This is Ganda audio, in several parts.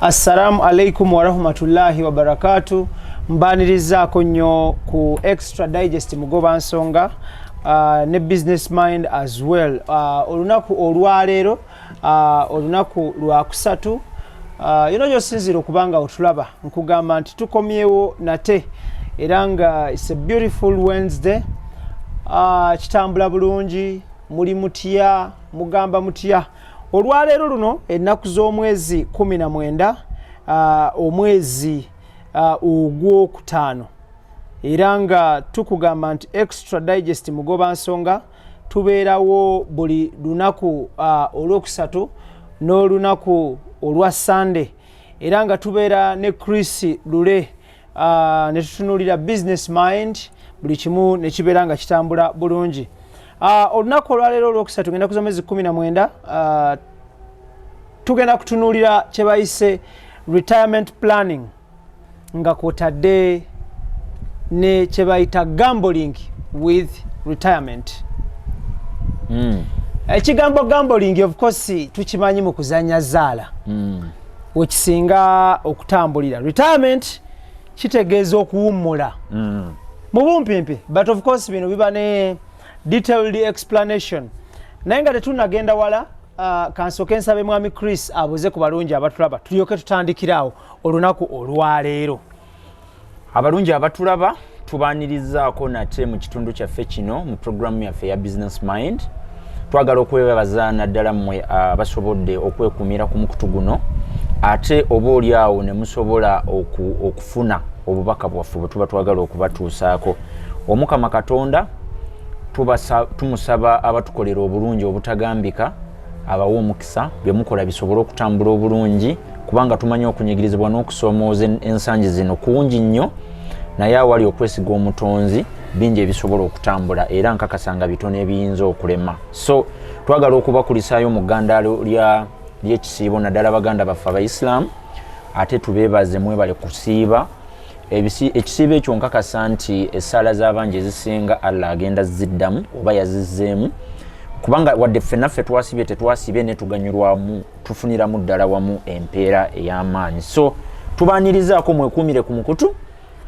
Assalamu alaikum wa rahmatullahi wa barakatuh. Mbanirizaako nnyo ku Extra Digest mugoba nsonga ne Businessmind as well. Olunaku olwaleero olunaku lwa kusatu gy'osinzira okubanga otulaba nkugamba nti tukomyewo nate era nga it's a beautiful Wednesday. Kitambula bulungi, muli mutya, mugamba mutya. Olwaleero luno ennaku z'omwezi 19 omwezi ogwokutaano era nga tukugamba nti Extra Digest mugoba nsonga tubeerawo buli lunaku olwokusatu n'olunaku olwa Sunday era nga tubeera ne chrislule ne tutunuulira Businessmind buli kimu ne kibeera nga kitambula bulungi. Olunaku olwaleero olwokusatu ngenda kuzomezi 19 tugenda kutunuulira kye bayise retirement planning nga kwotadde ne kye bayita gambling with retirement. Ekigambo gambling of course tukimanyi mu kuzanya zaala wekisinga okutambulira. Retirement kitegeeza okuwummula mu bumpimpi, but of course bino biba ne detailed explanation. Naye nga tetunagenda wala kansooke nsabe mwami Chris abuze ku balungi abatulaba tulyoke tutandikirawo olunaku olwaleero. Abalungi abatulaba tubaanirizaako nate mu kitundu kyaffe kino mu programu yaffe ya Businessmind. Twagala okwebaza naddala mmwe abasobodde okwekuumira ku mukutu guno ate oba oli awo ne musobola okufuna obubaka bwaffe bwe tuba twagala okubatuusaako. Omukama Katonda tumusaba abatukolera obulungi obutagambika abawa omukisa bye mukola bisobole okutambula obulungi kubanga tumanyi okunyigirizibwa n'okusoomooza ensangi zino kungi nnyo naye awali okwesiga omutonzi bingi ebisobola okutambula era nkakasanga bitono ebiyinza okulema. So twagala okubakulisaayo mu ggandaalo ly'ekisiibo naddala baganda baffe abaisiraamu ate tubeebaze mwebale kusiiba ekisiibo ekyo nkakasa nti essaala z'abangi ezisinga Allah agenda ziddamu oba yazizzeemu kubanga wadde ffennaffe twasibye tetwasibye ne tuganyulwamu tufuniramu ddala wamu empeera ey'amaanyi. So tubaanirizaako mwekuumire ku mukutu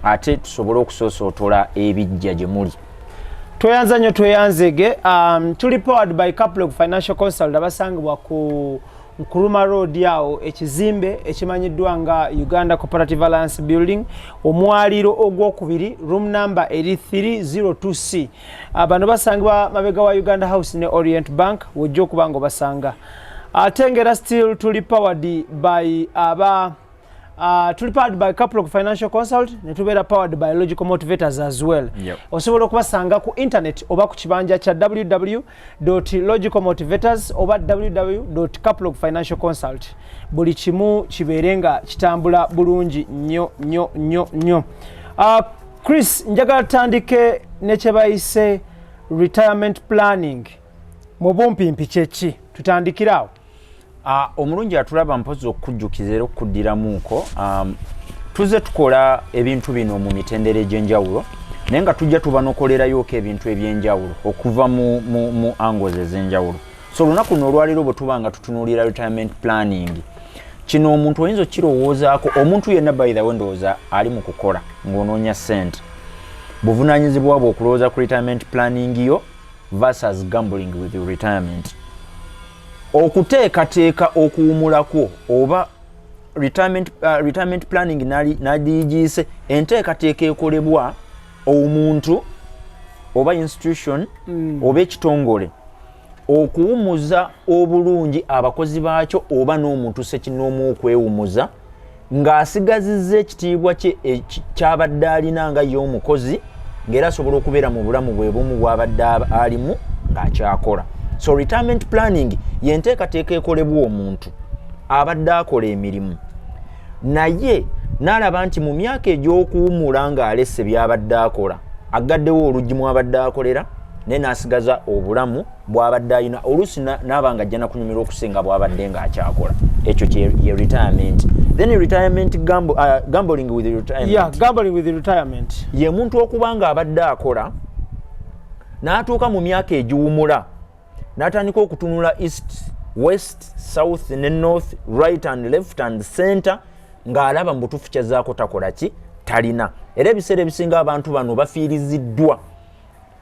ate tusobole okusoosootola ebijja gye muli. Tweyanza nnyo tweyanzege. Tuli powered by Caplog Financial Consult abasangibwa ku Nkuruma Road yawo ekizimbe ekimanyiddwa nga Uganda Cooperative Alliance Building omwaliro ogwokubiri room number 302C. Bano basangibwa mabega wa Uganda House ne Orient Bank wojja okuba nga obasanga. Ate ngera still tuli powered by Caplog Financial Consult ne tubeera powered by Logical Motivators as well. Osobola okubasanga ku internet oba ku kibanja kya www.logicalmotivators oba www.caplogfinancialconsult. Buli kimu kibeere nga kitambula bulungi nnyo. Chris, njagala tutandike ne kye bayise retirement planning mu bumpimpi kyeki tutandikirawo. Omulungi atulaba mpozi okujjukiza era okuddiramuuko tuzze tukola ebintu bino mu mitendera egy'enjawulo naye nga tujja tubanokolerayooko ebintu ebyenjawulo okuva mu angles ez'enjawulo. So olunaku luno olwaleero bwe tuba nga tutunuulira retirement planning kino omuntu oyinza okukirowoozaako omuntu yenna by the way ndowooza ali mu kukola ng'onoonya ssente buvunaanyizibwa bwe okulowooza ku retirement planning yo versus gambling with retirement. Okuteekateeka okuwumulako oba retirement planning nadiyigiise enteekateeka ekolebwa omuntu oba institution oba ekitongole okuwumuza obulungi abakozi baakyo oba n'omuntu sekinoomu okwewumuza ng'asigazizza ekitiibwa kye kyabadde alina nga ye omukozi ng'era asobola okubeera mu bulamu bwe bumu bw'abadde alimu ng'akyakola. So retirement planning yenteekateeka ekolebwa omuntu abadde akola emirimu naye n'alaba nti mu myaka egy'okuwumula ng'alesse by'abadde akola aggaddewo oluggi mw'abadde akolera naye n'asigaza obulamu bw'abadde alina oluusi n'aba nga ajja nakunyumirwa okusinga bw'abadde ng'akyakola. Ekyo ye retirement. Then retirement gambling with retirement. Yeah, gambling with retirement. Ye muntu okuba nga abadde akola n'atuuka mu myaka egiwumula n'atandika okutunula east west, south ne north, right and left and center ng'alaba mbutufu kyazaako takola ki talina. Era ebiseera ebisinga abantu bano bafiiriziddwa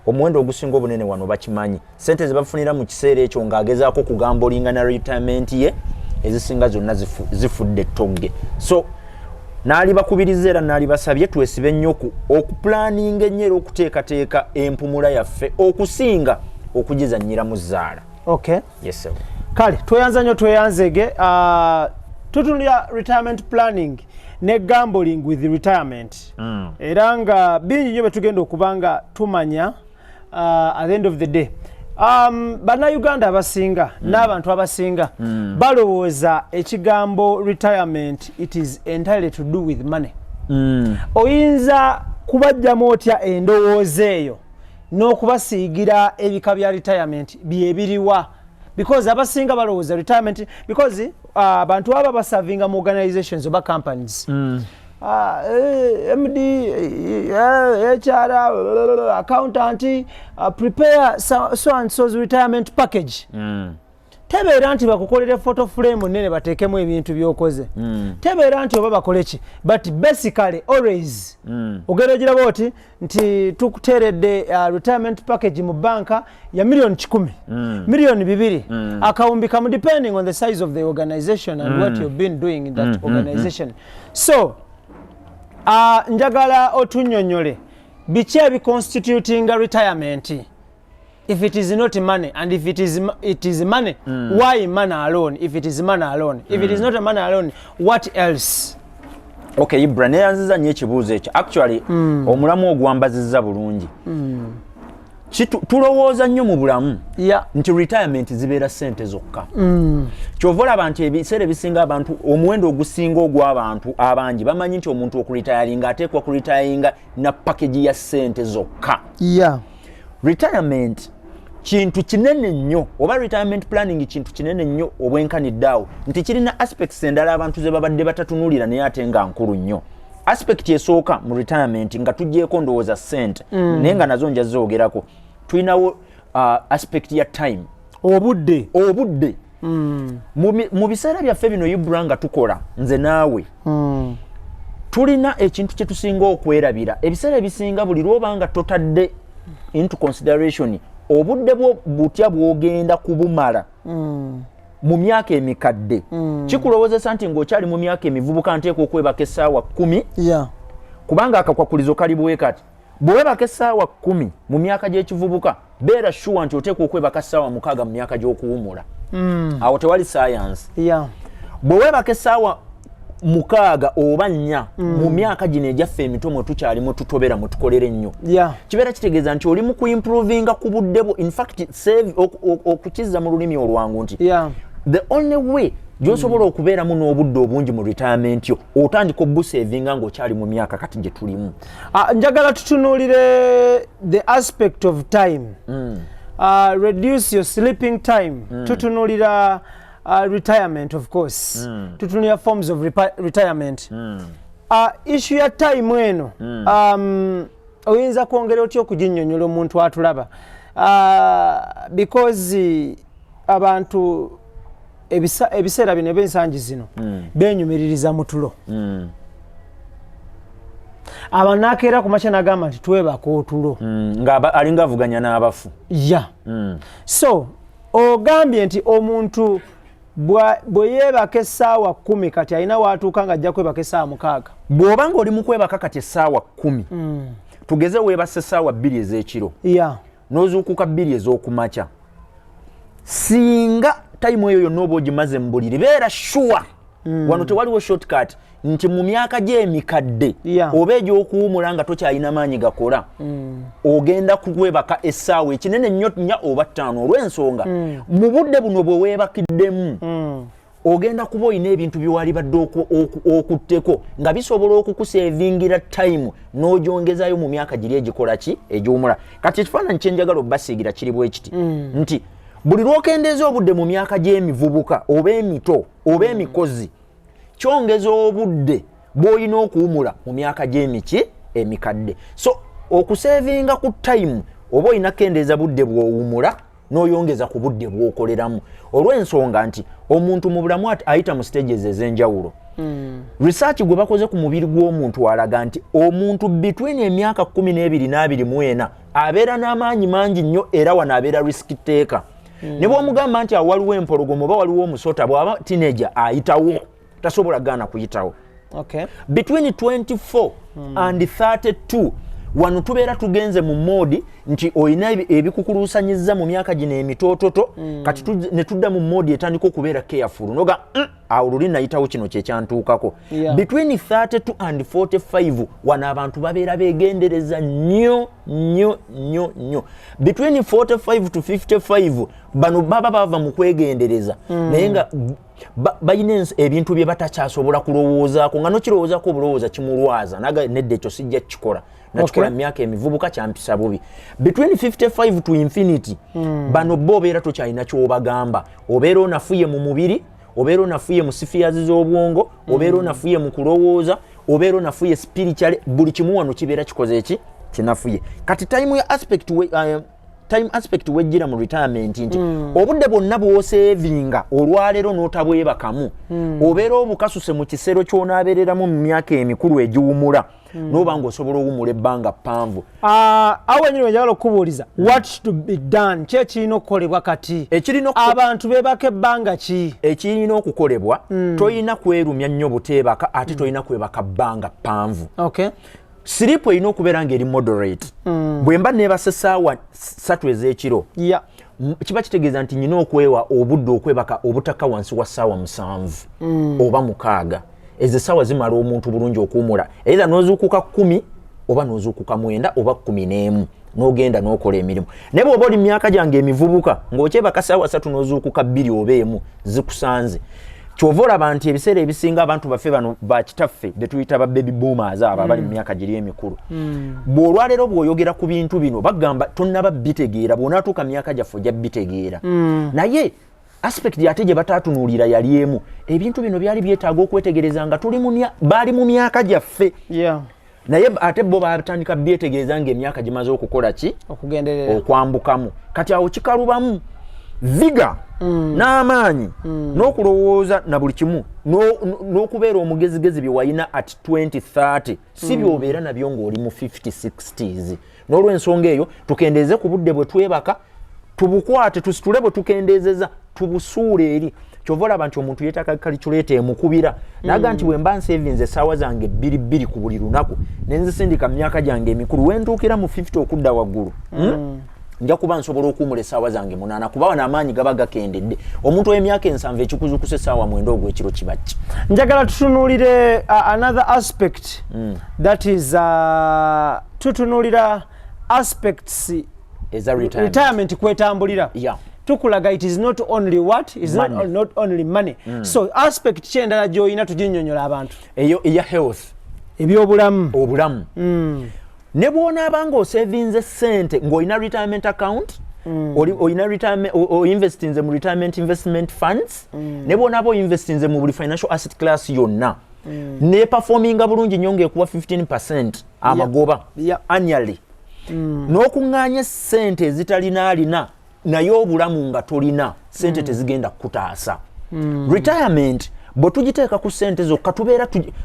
omuwendo ogusinga obunene wano bakimanyi. Sente ze bafunira mu kiseera ekyo ng'agezaako kugamba olingana retirement ye ezisinga zonna zifudde ettogge. So naali bakubiriza era naali basabye twesibe nnyo okupulaninga ennyo era okuteekateeka empumula yaffe okusinga okugizannyira mu zzaala. Okay. Yes sir. Kale tweyanza nnyo tweyanzege tutunulira retirement planning ne gambling with retirement. Era nga bingi nnyo betugenda okubanga tumanya at the end of the day. Bannayuganda abasinga n'abantu abasinga balowooza ekigambo retirement it is entirely to do with money. Oyinza kubajjamu otya endowooza eyo n'okubasiigira ebika bya retirement byebiriwa because abasinga balowooza retirement because abantu aba basavinga mu organizations oba companies. MD, HR, accountant, prepare so and so's retirement package. Tebeera nti bakukolere photo frame nene bateekemu ebintu byokoze. Tebeera nti oba bakole ki but basically always ogerogera boti nti tukuteredde retirement package mu banka ya $1,000,000 $2,000,000 akawumbi kamu depending on the size of the organization and what you've been doing in that organization. So njagala otunnyonnyole biki ebiconstituting retirement if it is not money and if it is money why money alone if it is money alone if it is not a money alone what else? Okay, IBRAH neyanziza nnyo ekibuuzo ekyo actually omulamu ogwambazizza bulungi. Tulowooza nnyo mu bulamu nti retirement zibeera ssente zokka. Kyova olaba nti ebiseera ebisinga abantu omuwendo ogusinga ogw'abantu abangi bamanyi nti omuntu okuritayalinga ateekwa kuritayalinga na package ya ssente zokka. Retirement kintu kinene nnyo oba retirement planning kintu kinene nnyo obwenkaniddeawo nti kirina aspects endala abantu ze babadde batatunuulira naye ate nga nkulu nnyo. Aspect esooka mu retirement nga tuggyeko ndowooza ssente naye nga nazo nja zoogerako tulinawo aspect ya time obudde mu biseera byaffe bino IBRAH nga tukola nze naawe tulina ekintu kye tusinga okwerabira ebiseera ebisinga buli lw'obanga totadde into consideration obudde bwo butya bwogenda kubumala mu myaka emikadde kikulowoozesa nti ng'okyali mu myaka emivubuka nteekwa okwebaka essaawa 10 kubanga akakwakulizo kali bwe kati bwewebaka essaawa 10 mu myaka gy'ekivubuka beera sure nti oteekwa okwebaka essaawa 6 mu myaka gy'okuwumula awo tewali science bwewebaka essaawa 6 oba 4 mu myaka gino egyaffe emitomo tukyalimu tutobera mu tukolera ennyo kibeera kitegeeza nti oli mu kuimprovinga ku budde bwo in fact save okukizza mu lulimi olwangu nti the only way gy'osobola okubeeramu n'obudde obungi mu retirement yo otandika obusavinga ng'okyali mu myaka kati gye tulimu. Njagala tutunuulire the aspect of time. Reduce your sleeping time. Tutunuulira retirement of course. Tutunuulira forms of retirement. Issue ya time eno oyinza kwongera otya okuginnyonnyola omuntu atulaba because abantu ebiseera bino ebyensangi zino benyumiririza mu tulo. Abanakeera ku makya nagamba nti twebaka otulo alinga avuganya n'abafu. So ogambye nti omuntu bwe yeebaka essaawa 10 kati alina waatuuka nga ajja kwebaka essaawa 6. Bw'obanga oli mu kwebaka kati essaawa 10 tugeze weebase essaawa 2 ez'ekiro n'ozuukuka 2 ez'okumakya singa time eyo yonna oba ogimaze mu buliri beera sure wano tewaliwo shortcut nti mu myaka gy'emikadde oba egy'okuwumula nga tokyalina maanyi gakola ogenda kuwebaka essaawa ekinene nnyo 4 oba 5 olw'ensonga mu budde buno bwe weebakiddemu ogenda kuba olina ebintu byewali badde okutteko nga bisobola okukusevingira time n'ogyongezayo mu myaka giri egikola ki egy'omula. Kati ekifaananyi kyenjagala obbasiigira kiri bwe kiti nti buli lw'okendeeza obudde mu myaka gy'emivubuka oba emito oba emikozi kyongeza obudde bw'olina okuwumula mu myaka gy'emiki emikadde. So okusevinga ku time oba olina kendeeza budde bw'owumula n'oyongeza ku budde bw'okoleramu olw'ensonga nti omuntu mu bulamu ayita mu stages ez'enjawulo. Research gwe bakoze ku mubiri gw'omuntu alaga nti omuntu between emyaka 12 n' 24 abeera n'amaanyi mangi nnyo era wano abeera risk taker. Ne bw'omugamba nti waliwo empologomo oba waliwo omusota bw'aba teenager ayitawo tasobola gaana kuyitawo. Between 24 and 32 wano tubeera tugenze mu modi nti oyina ebikukuluusanyiza mu myaka gino emitoototo kati ne tudda mu modi etandika okubeera careful noga awo luli nayitawo kino kyekyantuukako. Between 32 and 45 wano abantu babeera beegendereza nnyo. Between 45 to 55 bano baba bava mu kwegendereza naye nga bayina ebintu bye batakyasobola kulowoozaako nga nokirowoozaako obulowooza kimulwaza naga nedda ekyo sijja kukikola nakikola myaka emivubuka kyampisa bubi. Between 55 to infinity bano bo obeera tokyalina kyobagamba obeera onafuye mu mubiri obeera onafuye mu sifiyazi z'obwongo obeera onafuye mu kulowooza obeera onafuye spiritually buli kimu wano kibeera kikoze eki kinafuye. Kati time aspect wejjira mu retirement nti obudde bwonna bw'osevinga olwaleero n'otabwebakamu obeera obukasuse mu kisero ky'onaabeereramu mu myaka emikulu egiwumula n'oba ng'osobola owumula ebbanga ppanvu. Awo enyini njagala okubuuliza what to be done kye kirina okukolebwa kati abantu beebaka ebbanga ki ekirina okukolebwa toyina kwerumya nnyo buteebaka ate toyina kwebaka bbanga ppanvu. Sleep erina okubeera ng'eri moderate. Bwe mba neebase essaawa 3 ez'ekiro kiba kitegeeza nti nyina okwewa obudde okwebaka obutaka wansi wa ssaawa 7 oba 6. Ezo essaawa zimala omuntu bulungi okuwumula either n'ozuukuka 10 oba n'ozuukuka 9 oba 11 n'ogenda n'okola emirimu. Naye bw'oba oli myaka gyange emivubuka ng'okyebaka ssaawa 3 n'ozuukuka 2 oba 1 zikusanze. Kyova olaba nti ebiseera ebisinga abantu baffe bano bakitaffe be tuyita ba baby boomers abo abali mu myaka giri emikulu bw'olwaleero bw'oyogera ku bintu bino bagamba tonnaba bitegeera bw'onaatuuka myaka gyaffe ojja bitegeera naye aspect ate gye batatunuulira yali emu ebintu bino byali byetaaga okwetegereza nga baali mu myaka gyaffe naye ate bo batandika byetegereza ng'emyaka gimaze okukola ki okwambukamu kati awo kikalubamu viga n'amaanyi n'okulowooza na buli kimu n'okubeera omugezigezi bye wayina at 2030 si by'obeera nabyo ng'oli mu 50-60s. N'olw'ensonga eyo tukendeeze ku budde bwe twebaka tubukwate tusitule bwe tukendeezeza tubusuule eri. Kyova olaba nti omuntu yeetaaga calculator emukubira naga nti bwe mba nsevinze essaawa zange 2 ku buli lunaku ne nzisindika mu myaka gyange emikulu wentuukira mu 50 okudda waggulu nja kuba nsobola okuwumula essaawa zange 8 kuba wano amaanyi gaba gakendedde. Omuntu w'emyaka 7 ekikuzukusa essaawa 9 ogw'ekiro kiba ki. Njagala tutunuulire another aspect that is tutunuulira aspects eza retirement kwetambulira. Tukulaga it is not only what is not only money. So aspect kyendala gy'oyina tuginnyonnyola abantu eyo eya health ebyobulamu ne bw'onaaba ng'osevinze ssente ng'olina retirement account oinvestinze mu retirement investment funds ne bw'onaaba oinvestinze mu buli financial asset class yonna ne performinga bulungi nnyo ng'ekuba 15% amagoba annually n'okuŋŋaanya ssente ezitalina naye obulamu nga tolina ssente tezigenda kukutaasa. Retirement bwe tugiteeka ku ssente zokka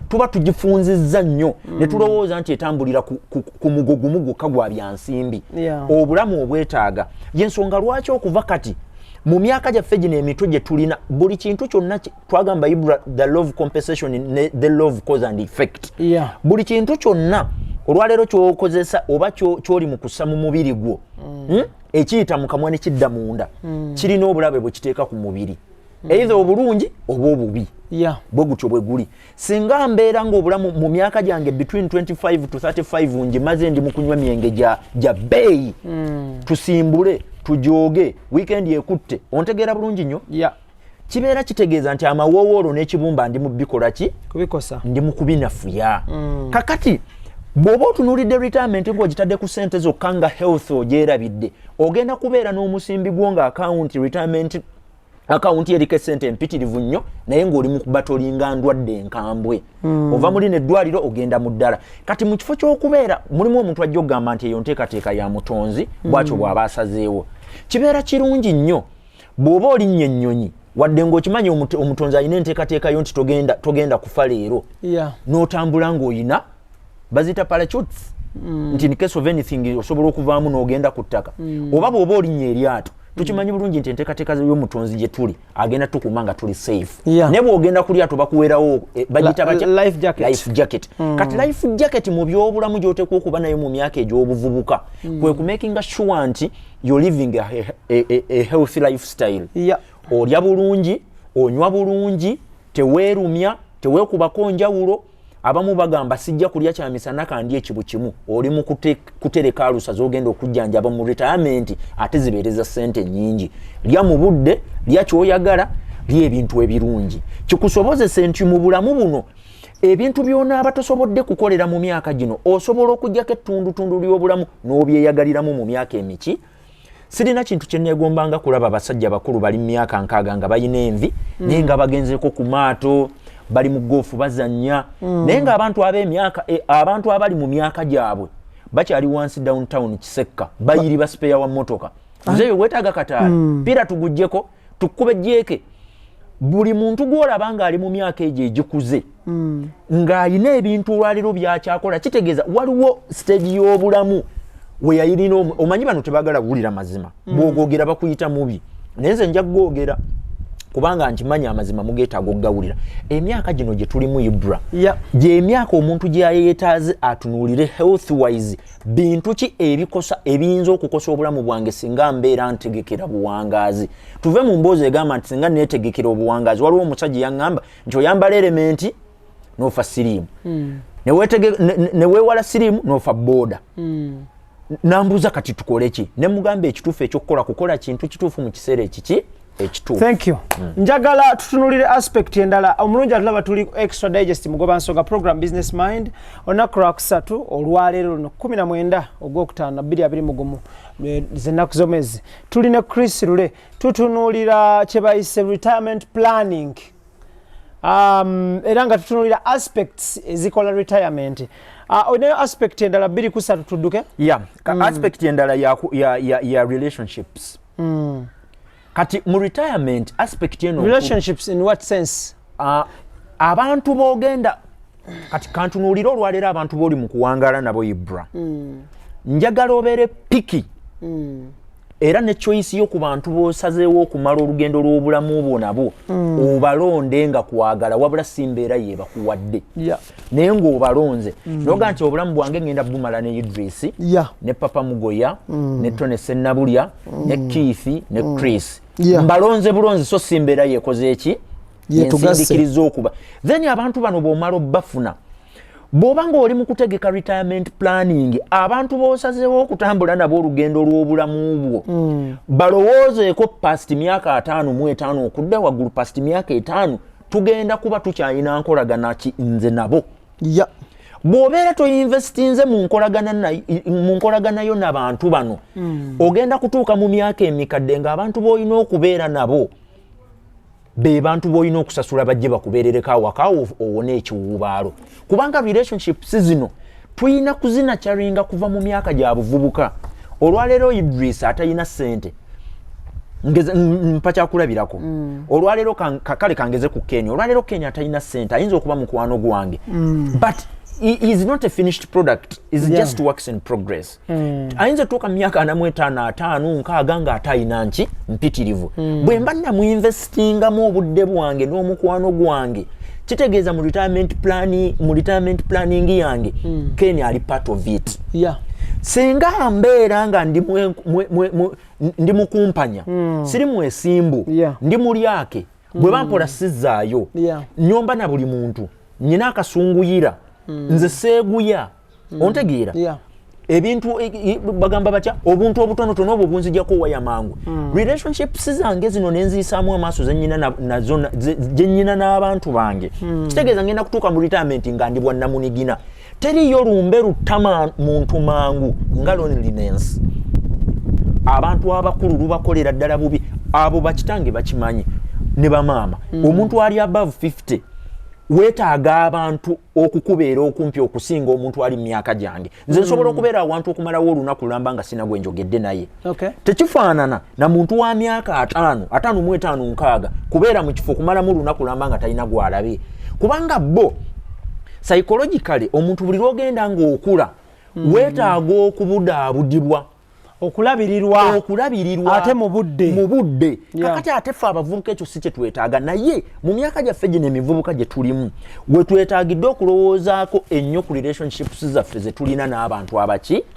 tuba tugifunzizza nnyo ne tulowooza nti etambulira ku mugo gumu gwokka gwa byansimbi obulamu obwetaaga yensonga lwaki okuva kati mu myaka gyaffe gino emitwe gye tulina buli kintu kyonna twagamba IBRAH the law of compensation ne the law of cause and effect buli kintu kyonna olwaleero ky'okozesa oba ky'oli mu kussa mu mubiri gwo ekiyita mu kamwa ne kidda munda kirina obulabe bwe kiteeka ku mubiri either obulungi oba obubi bwe gutyo bwe guli. Singa mbeera ng'obulamu mu myaka gyange between 25 to 35 ngimaze ndi mu kunywa myenge gya bbeeyi tusimbule tujooge weekend ekutte ontegeera bulungi nnyo kibeera kitegeeza nti amawowoolo n'ekibumba ndi mu bikola ki kubikosa ndi mu kubinafuya kakati bw'oba otunuulidde retirement ng'ogitadde ku ssente zokka nga health ogyerabidde ogenda kubeera n'omusimbi gwo nga account retirement account eriko sente empitirivu nnyo naye ng'oli mu kubatolinga ndwadde enkambwe ova muli n'eddwaliro ogenda mu ddala kati mu kifo ky'okubeera mulimu omuntu ajja okugamba nti eyo nteekateeka ya mutonzi bw'atyo bw'aba asazeewo kibeera kirungi nnyo bw'oba olinnye ennyonyi wadde ng'okimanyi omutonzi alina enteekateekayo nti togenda kufa leero n'otambula ng'olina bazita parachutes nti in case of anything osobola okuvaamu n'ogenda ku ttaka oba bw'oba olinnye eryato tukimanyi bulungi nti enteekateeka y'omutonzi gye tuli agenda tukuuma nga tuli safe naye bw'ogenda ku lyato bakuweerawo bagiyita batya life jacket kati life jacket mu by'obulamu gy'oteekwa okuba nayo mu myaka egy'obuvubuka kwe kumakinga sure nti you're living a healthy lifestyle olya bulungi onywa bulungi teweerumya teweekubako njawulo abamu bagamba sijja kulya kyamisana kandi ekibu kimu oli mu kutereka alusa zogenda okujjanjaba mu retirement ate zibeereza ssente nnyingi lya mu budde lya kyoyagala lya ebintu ebirungi kikusobozesa nti mu bulamu buno ebintu by'onaaba tosobodde kukolera mu myaka gino osobola okuggyako ettundutundu ly'obulamu n'obyeyagaliramu mu myaka emiki sirina kintu kye neegombanga kulaba abasajja bakulu bali mu myaka nkaaga nga balina envi naye nga bagenzeeko ku maato bali mu goofu bazannya naye ng'abantu ab'emyaka abantu abali mu myaka gyabwe bakyali wansi downtown Kisekka bayiri basipeya wa mmotoka nzeyo weetaaga kataala pira tuguggyeko tukube jjeeke buli muntu gw'olaba ng'ali mu myaka egyo egikuze ng'alina ebintu olwaliro byakyakola kitegeeza waliwo stage y'obulamu we yayirina omanyi bano tebaagala kuwulira mazima bw'ogoogera bakuyita mubi naye nze nja kugoogera kubanga nkimanyi amazima mugeetaaga okugawulira emyaka gino gye tulimu IBRAH gy'emyaka omuntu gyeyeetaaze atunuulire healthwise bintu ki ebikosa ebiyinza okukosa obulamu bwange singa mbeera ntegekera buwangaazi tuve mu mboozi egamba nti singa neetegekera obuwangaazi waliwo omusajja yangamba nti oyambala elementi n'ofa siriimu neweewala siriimu n'ofa booda nambuuza kati tukole ki ne mugamba ekituufu ekyokukola kukola kintu kituufu mu kiseera ekiki ekituufu. Thank you. Njagala tutunulire aspect endala omulungi atulaba tuli extra digest mugoba nsonga program Business Mind olunaku lwakusatu olwaleero luno 19 ogwokutaano 2021 z'ennaku z'omwezi tuli ne chrislule tutunulira kye bayise retirement planning era nga tutunulira aspects ezikola retirement onayo aspect endala 2-3 tudduke aspect endala ya relationships kati mu retirement aspect eno relationships in what sense abantu bogenda kati kantunuulira olwaleero abantu boli mu kuwangaala nabo IBRAH njagala obeere piki era ne choice yo ku bantu bosazeewo okumala olugendo lw'obulamu bwo nabo obalonde nga kwagala wabula simbeera ye bakuwadde naye ng'obalonze noga nti obulamu bwange ngenda bumala ne Idris ne Papa Mugoya ne Tone Sennabulya ne Keith ne Chris mbalonze bulonzi so simbeera yekoze eki yensindikiriza okuba then abantu bano bw'omala obbafuna bw'oba ng'oli mu kutegeka retirement planning abantu b'osazeewo okutambula nabo olugendo lw'obulamu bwo balowoozeeko past myaka 5 okudda waggulu past myaka 5 tugenda kuba tukyalina nkolagana ki nze nabo bw'obeera toinvestinze mu nkolaganayo n'abantu bano ogenda kutuuka mu myaka emikadde ng'abantu b'olina okubeera nabo be bantu boyina okusasula bajje bakubeerereko awaka owone ekiwuubaalo kubanga relationships zino tuyina kuzina kyaringa kuva mu myaka gya buvubuka olwaleero Idris atayina ssente mpa kyakulabirako olwaleero kale kangeze ku Kenya olwaleero Kenya atayina ssente ayinza okuba mukwano gwange but he is not a finished product is just works in progress ayinza tuuka mu myaka 45 nkaaga nga atayina nki mpitirivu bwe mba namuinvestingamu obudde bwange n'omukwano gwange kitegeeza mu retirement planning yange Kenya ali part of it singa mbeera nga ndi mukumpanya siri mwesimbu ndi mulyake bwe bampola sizaayo nyomba na buli muntu nyina akasunguyira nze seeguya ontegeera ebintu bagamba batya obuntu obutonotono obwo bunzijjako waya mangu relationships zange zino nenziyisaamu amaaso gyennyina n'abantu bange kitegeeza ngenda kutuuka mu retirement nga ndi bwannamunigina teriyo lumbe lutama muntu mangu nga loneliness abantu abakulu lubakolera ddala bubi abo bakitange bakimanyi ne bamaama omuntu ali above 50 wetaaga abantu okukubeera okumpi okusinga omuntu ali mu myaka gyange nze nsobola okubeera awantu okumalawo olunaku lulamba nga sina gwe njogedde naye tekifaanana na muntu wa myaka 5 kubeera mu kifo kumalamu olunaku lulamba nga talina gwalabe kubanga bo psychologically omuntu buli lwogenda ng'okula wetaaga okubudaabudibwa okulabirirwa ate mu budde kakati ate ffe abavubuka ekyo si kye twetaaga naye mu myaka gyaffe gino emivubuka gye tulimu we twetaagidde okulowoozaako ennyo ku relationships zaffe ze tulina n'abantu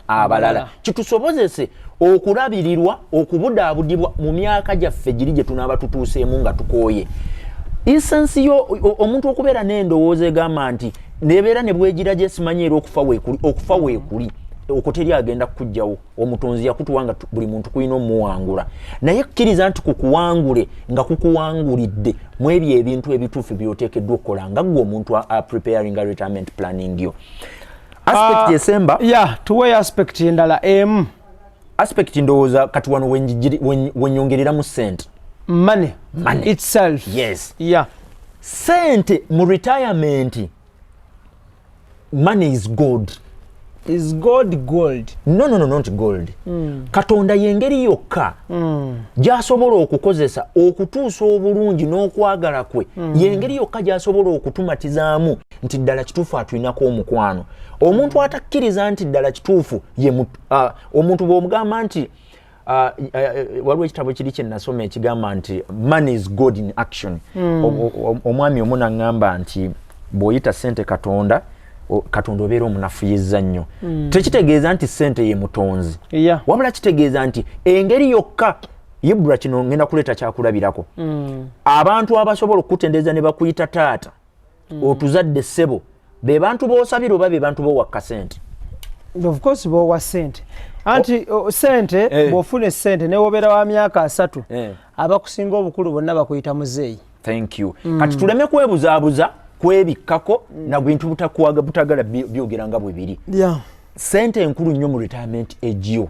abalala kitusobozese okulabirirwa okubudaabudibwa mu myaka gyaffe giri gye tunaaba tutuuseemu nga tukooye insensi yo omuntu okubeera n'endowooza egamba nti nebeera ne bwegira gye simanyi era okufa weekuli okoteri agenda kujjawo omutonzi yakutuwa nga buli muntu kulina omuwangula naye kkiriza nti kukuwangule nga kukuwangulidde mu ebyo ebintu ebituufu byoteekeddwa okukola nga gwe omuntu preparing a retirement planning yo aspect esemba tuwe aspect endala aspect ndowooza kati wano wenyongereramu sente money itself sente mu retirement money is gold. Is gold? No, not gold. Katonda yengeri yokka gy'asobola okukozesa okutuusa obulungi n'okwagala kwe yengeri yokka gy'asobola okutumatizaamu nti ddala kituufu atuyinako omukwano. Omuntu atakkiriza nti ddala kituufu omuntu bw'omugamba nti waliwo ekitabo kiri kye nasoma ekigamba nti money is God in action. Omwami omu n'aŋŋamba nti bw'oyita sente Katonda obeera omunafuyiza nnyo tekitegeeza nti sente ye mutonzi wabula kitegeeza nti engeri yokka IBRAH kino ngenda kuleeta kyakulabirako abantu abasobola okukutendeeza ne bakuyita taata otuzadde ssebo be bantu b'osabira oba be bantu b'owakka sente of course b'owa sente anti sente bw'ofuna sente newobeera wa myaka 3 abakusinga obukulu bonna bakuyita muzeeyi. Thank you. Kati tuleme kwebuzaabuza kwebikkako na bintu butagala byogera nga bwe biri. Sente enkulu nnyo mu retirement egyo.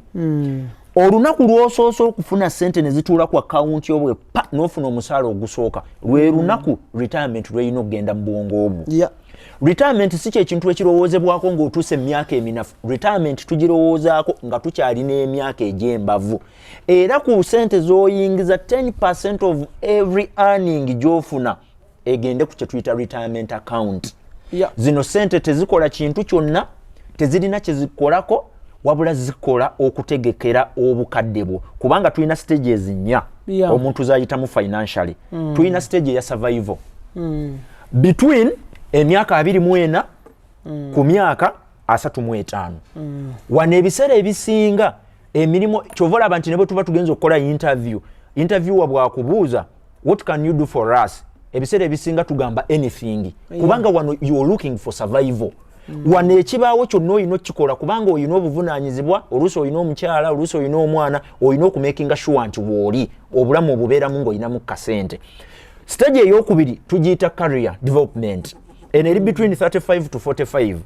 Olunaku lw'osoosa okufuna sente ne zituula ku account yobwe n'ofuna omusaala ogusooka lwe lunaku retirement lweyina okugenda mu bwongo obwo. Retirement si kyekintu ekirowoozebwako ng'otuuse emyaka eminafu. Retirement tugirowoozaako nga tukyalina emyaka egy'embavu. Era ku sente z'oyingiza 10% of every earning gy'ofuna egende ku kye tuyita retirement account. Zino sente tezikola kintu kyonna, tezirina kye zikolako, wabula zikola okutegekera obukadde bwo. Kubanga tulina stages nnya omuntu zayitamu financially. Tulina stage ya survival. Between emyaka 24 ku myaka 35. Wano ebiseera ebisinga emirimu kyovola abantu ne bwe tuba tugenza okukola interview bwakubuuza what can you do for us, ebiseera ebisinga tugamba anything kubanga wano you are looking for survival. Wano ekibaawo kyonna olina okukikola kubanga olina obuvunaanyizibwa, oluusi olina omukyala, oluusi olina omwana, olina okumakinga sure nti wooli obulamu obubeeramu ng'olinamu kasente. Stage ey'okubiri tugiyita career development. And eri between 35 to 45.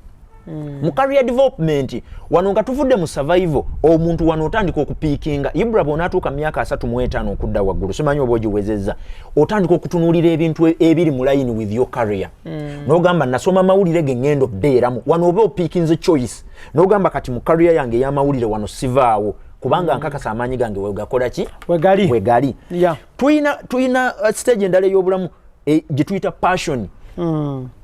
Mu career development wano nga tuvudde mu survival omuntu wano otandika okupiikinga IBRAH bw'onaatuuka myaka 35 okudda waggulu simanyi oba ogiwezezza otandika okutunuulira ebintu ebiri mu line with your career. N'ogamba nasoma mawulire ge ngendo beeramu wano oba opiikinze choice n'ogamba kati mu career yange ey'amawulire wano sivaawo kubanga nkakasa amaanyi gange wegakola ki wegali. Tuyina stage endala ey'obulamu gye tuyita passion.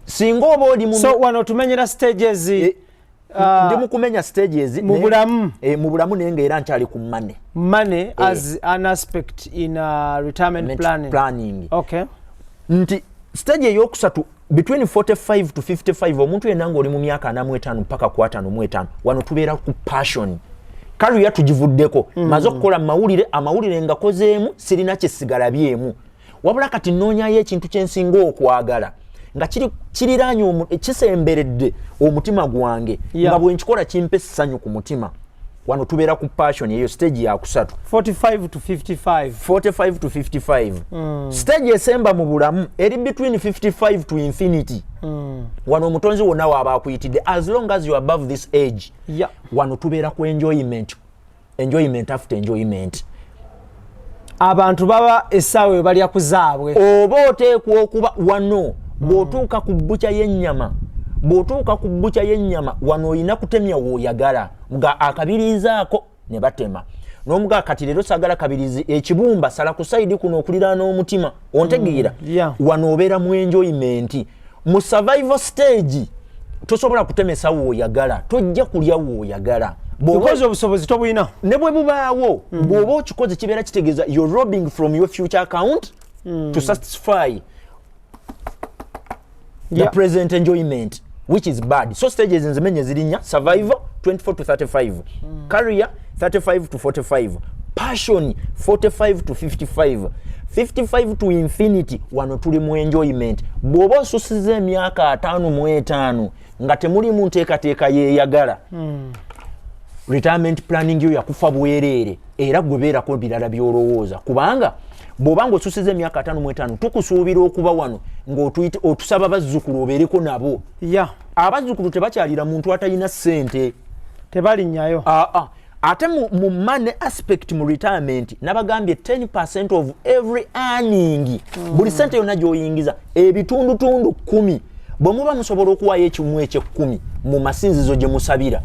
Singa oba oli so wano tumenyera stages ndi mukumenya stages mu bulamu mu bulamu naye ng'era nkyali ku money as an aspect in retirement planning. Okay. Nti stage eyokusatu between 45 to 55 omuntu yenna ng'oli mu myaka 45 mpaka ku 55 wano tubeera ku passion. Career tugivuddeko maze okukola amawulire ngakozeemu sirina kyesigalabyeemu wabula kati nnoonyayo ekintu kyensinga okwagala nga kiriraanye kisemberedde omutima gwange nga bwe nkikola kimpa essanyu ku mutima. Wano tubeera ku passion eyo stage ya kusatu 45 to 55. Stage esemba mu bulamu eri between 55 to infinity. Wano omutonzi wonna waaba akuyitidde as long as you are above this age. Wano tubeera ku enjoyment after enjoyment. abantu baba essaawa balya kuzaabwe oba oteekwa okuba wano bw'otuuka ku bbuca y'ennyama wano olina kutemya w'oyagala nga akabiriizaako ne batema n'omugaa kati leero saagala kabirizi ekibumba sala ku sayidi kuno okuliraana omutima ontegeera wano obeera mu enjoyment mu survival stage tosobola kutemesa w'oyagala tojja kulya w'oyagala because obusobozi tobulina ne bwe bubaawo bw'oba okikoze kibeera kitegeeza you're robbing from your future account to satisfy the present enjoyment, which is bad. So stages nzimenye zirinya: survival 24 to 35, career 35 to 45, passion 45 to 55, 55 to infinity. Wano tuli mu enjoyment. Bw'oba osusiza emyaka 5 mu 5 nga temuli mu nteekateeka yeeyagala, retirement planning yo yakufa bwereere era gwebeerako birala by'olowooza, kubanga bw'obanga osusiza emyaka 5 mu 5 tukusuubira okuba wano ng'otusaba bazzukulu obeereko nabo. Abazzukulu tebakyalira muntu atalina ssente, tebalinnyayo. Ate mu money aspect mu retirement nabagambye 10% of every earning, buli ssente yonna gy'oyingiza ebitundutundu 10 bwe muba musobola okuwaayo ekimu eky'ekkumi mu masinzizo gye musabira,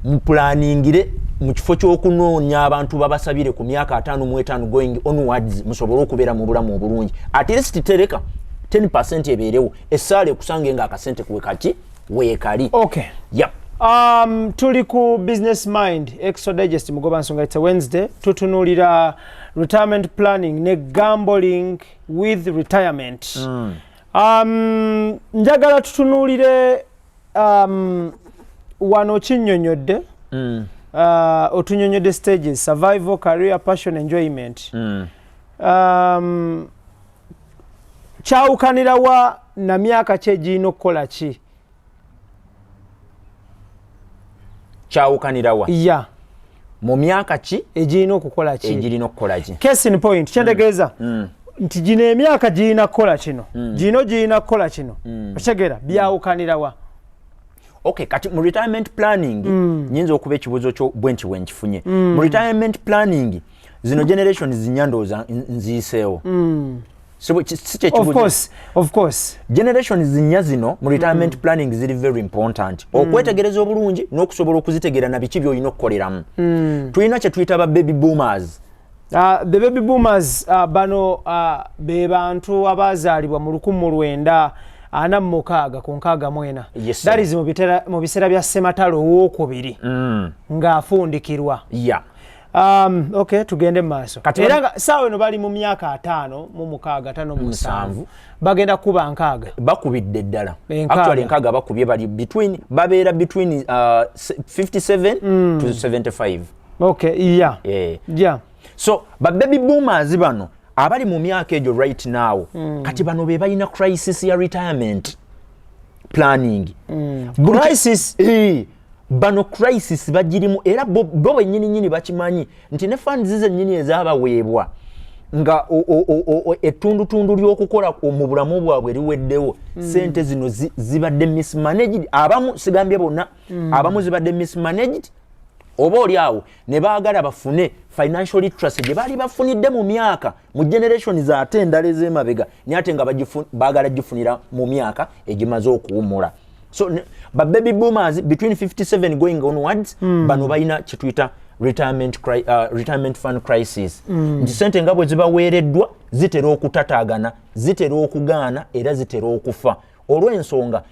muplaningire mu kifo ky'okunoonya abantu babasabire ku myaka 5 mu 5 going onwards, musobole okubeera mu bulamu obulungi. At least tereka 10% ebeerewo, essaala ekusange nga akasente kuwe kati weekali. Okay. Yep. Tuli ku Business Mind Extra Digest mugoba nsonga, it's a Wednesday. Tutunulira retirement planning ne gambling with retirement. Njagala tutunulire wano kinnyonnyodde. Otunyonyode stages: survival, career, passion, enjoyment. Kyawukanira wa na myaka ki egirina okukola ki? Kyawukanira wa mu myaka ki egirina okukola ki? Egirina okukola ki? Case in point, kyentegeeza nti gino emyaka girina kukola kino, gino girina kukola kino, okitegeera byawukanira wa? Okay, kati mu retirement planning nyinza okuba ekibuuzo kyo bwenti wenkifunye. Mu retirement planning zino generations zinyandooza nziiseewo. Of course. Generations zinya zino mu retirement planning ziri very important. Okwetegereza obulungi n'okusobola okuzitegeera na biki by'olina okukoleramu. Tulina kye tuyita ba baby boomers. The baby boomers bano be bantu abaazaalibwa mu 1900 ku 64. Yes, that is mu biseera bya Ssematalo owookubiri ng'afundikirwa. Okay, tugende maaso. Era nga saawa eno bali mu myaka 5 mu 6, 5 mu 7 bagenda kuba 6. Bakubidde ddala. Actually 6 bakubye bali babeera between 57 to 75. Okay, yeah. So ba baby boomers bano abali mu myaka egyo right now, kati bano be balina crisis ya retirement planning. Crisis? Bano crisis bagirimu era bo bennyini bakimanyi nti ne funds zennyini ezaabaweebwa nga ettundutundu ly'okukola mu bulamu bwabwe liweddewo, sente zino zibadde mismanaged. Abamu sigambye bonna, abamu zibadde mismanaged, oba oli awo ne baagala bafune financial literacy gye baali bafunidde mu myaka mu generation za ate endala ez'emabega, naye ate nga baagala gifunira mu myaka egimaze okuwumula. So ba baby boomers between 57 going onwards, bano balina kye tuyita retirement fund crisis. Nti sente nga bwe zibaweereddwa zitera okutataagana, zitera okugaana era zitera okufa. Olw'ensonga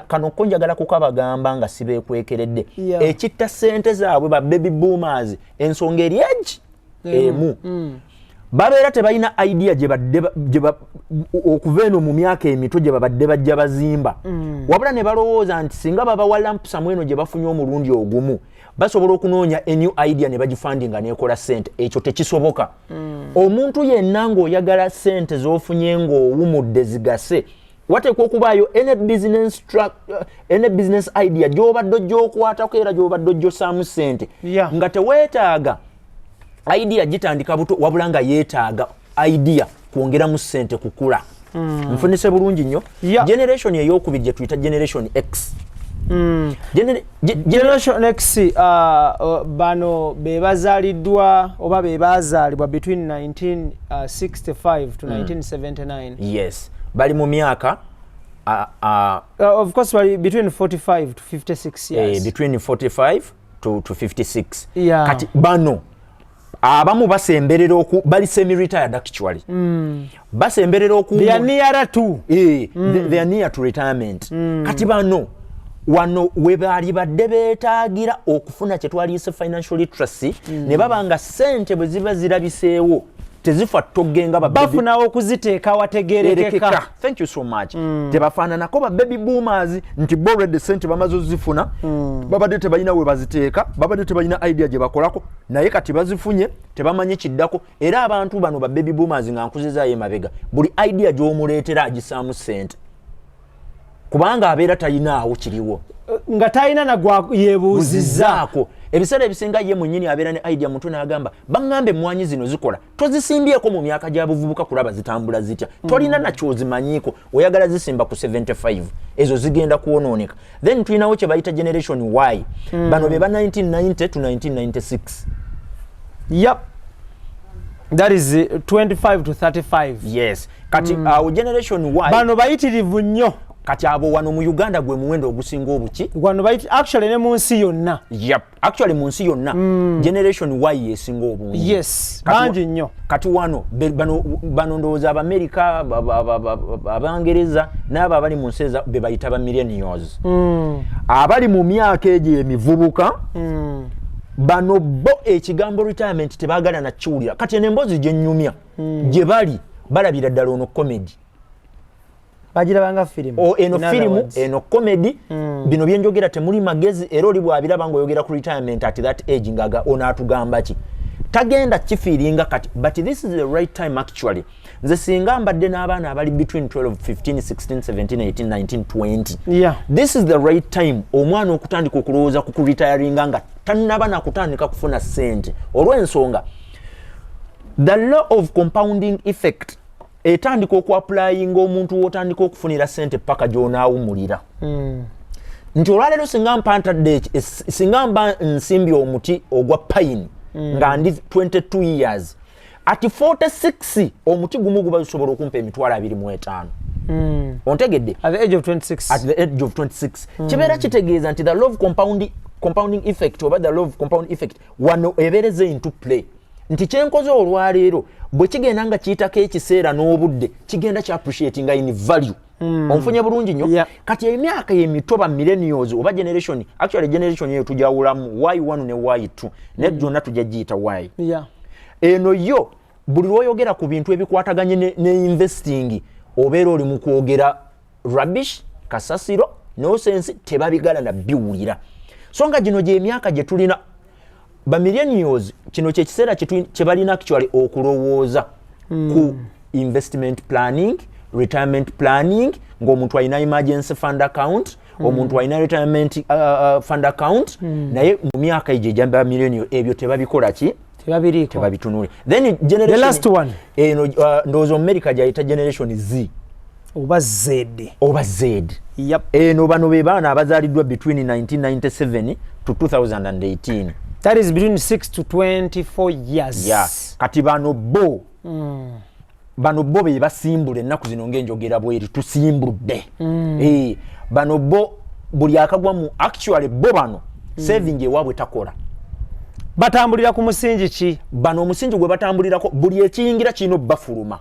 kano ko njagala kukabagamba nga sibeekwekeredde, ekitta sente zaabwe ba baby boomers ensonga eri egi emu. Babeera tebalina idea okuva eno mu myaka emito gye babadde bajja bazimba, wabula ne balowooza nti singa babawa lampusa mu eno gye bafunye omulundi ogumu basobola okunoonya a new idea ne bagifandinga n'ekola sente. Ekyo tekisoboka. Omuntu yenna ng'oyagala sente z'ofunye ng'owumudde zigase, wateekwa okubaayo any business idea gy'obadde ojj'okwatako era gy'obadde ojj'ossaamu sente nga teweetaaga idea gitandika buto, wabula nga yeetaaga idea kwongeramu sente kukula. Nfunise bulungi nnyo. Generation ey'okubiri gye tuyita generation X. Generation X bano bebazaliddwa oba bebazalibwa between 1965 to 1979. Yes, bali mu myaka of course bali between 45 to 56 years. Between 45 to 56. Yeah. Kati bano abamu basemberera bali semi retired actually. Basemberera they are near to they are near to retirement. Kati bano wano webali badde beetaagira okufuna kye twaliyise financial literacy ne babanga ssente bwe ziba zirabiseewo tezifa togenga bafunawo okuziteeka wategeerekeka. Thank you so much. Tebafaananako ba baby boomers nti already ssente bamaze ozifuna babadde tebalina we baziteeka babadde tebalina idea gye bakolako naye kati bazifunye tebamanyi kiddako era abantu bano ba baby boomers nga nkuzizaayo emabega buli idea gy'omuleetera agisaamu ssente kubanga abeera talinaawo kiriwo nga talina nagwa yeebuuzizzaako. Ebiseera ebisinga ye mwennyini abeera ne idea muntu n'agamba baŋŋambe emmwanyi zino zikola tozisimbyeko mu myaka gya buvubuka kulaba zitambula zitya tolina nakyozimanyiiko oyagala zisimba ku 75 ezo zigenda kuwonooneka. Then tulinawo kye bayita generation Y bano be ba 1990 to 1996. Yep. That is 25 to 35. Yes. Kati generation Y bano bayitirivu nnyo. Kati abo wano mu Uganda gwe muwendo ogusinga obuki wano bayiti actually ne mu nsi yonna. Yep, actually mu nsi yonna generation Y yesinga obungi. Yes, bangi nnyo. Kati wano bano ndowooza Abamerika Abangereza n'abo abali mu nsi be bayita ba millennials. Abali mu myaka egyo emivubuka bano bo ekigambo retirement tebaagala na kiwulira kati n'emboozi gye nnyumya gye bali balabira ddala ono comedy bagirabanga film eno comedy bino byenjogera temuli magezi era oli bwabiraba ng'oyogera ku retirement at that age ngaga ono atugamba ki tagenda kifiiringa kati but this is the right time actually. Nze singa mbadde n'abaana abali between 12 15 16 17 18 19 20 yeah. This is the right time omwana okutandika okulowooza ku kuretiringa nga tannaba nakutandika kufuna ssente olw'ensonga the law of compounding effect etandika okuapplyinga omuntu w'otandika okufunira ssente paka gy'onaawumulira. Nti olwaleero singa mba nsimbye omuti ogwa pine nga ndi 22 years at 46 omuti gumu guba gusobola okumpa emitwalo 25. Ontegedde? At the age of 26. At the age of 26. Kibeera kitegeeza nti the law of compounding effect oba the law of compound effect wano ebeereze into play. Nti kyenkoze olwaleero bwe kigenda nga kiyitako ekiseera n'obudde kigenda kya appreciating in value. Onfunye bulungi nnyo. Yeah. Kati emyaka emitoba millennials oba generation actually generation yetu tujawulamu Y1 ne Y2 ne jonna tujagiyita Y. Yeah. Eno yo buli lwoyogera ku bintu ebikwataganye ne investing obeera oli mu kwogera rubbish kasasiro no sense tebabigala na biwulira. So nga gino gye emyaka gye tulina ba millennials kino kye kiseera kye balina actually okulowooza ku investment planning, retirement planning, ng'omuntu alina emergency fund account, omuntu alina retirement fund account, naye mu myaka egyo egyamba millennial ebyo tebabikola ki? Tebabitunule. Then generation the last one eno ndowooza America gyayita generation Z oba Z. Yep. Eno bano be baana abazaaliddwa between 1997 to 2018. That is between 6 to 24 years. Yeah. Kati bano bo be basimbula ennaku zino ng'enjogera bweri tusimbudde. Bano bo buli akagwa mu actually bo bano saving ewaabwe takola. Batambulira ku musingi ki? Bano omusingi gwe batambulirako buli ekiyingira kino bafuluma.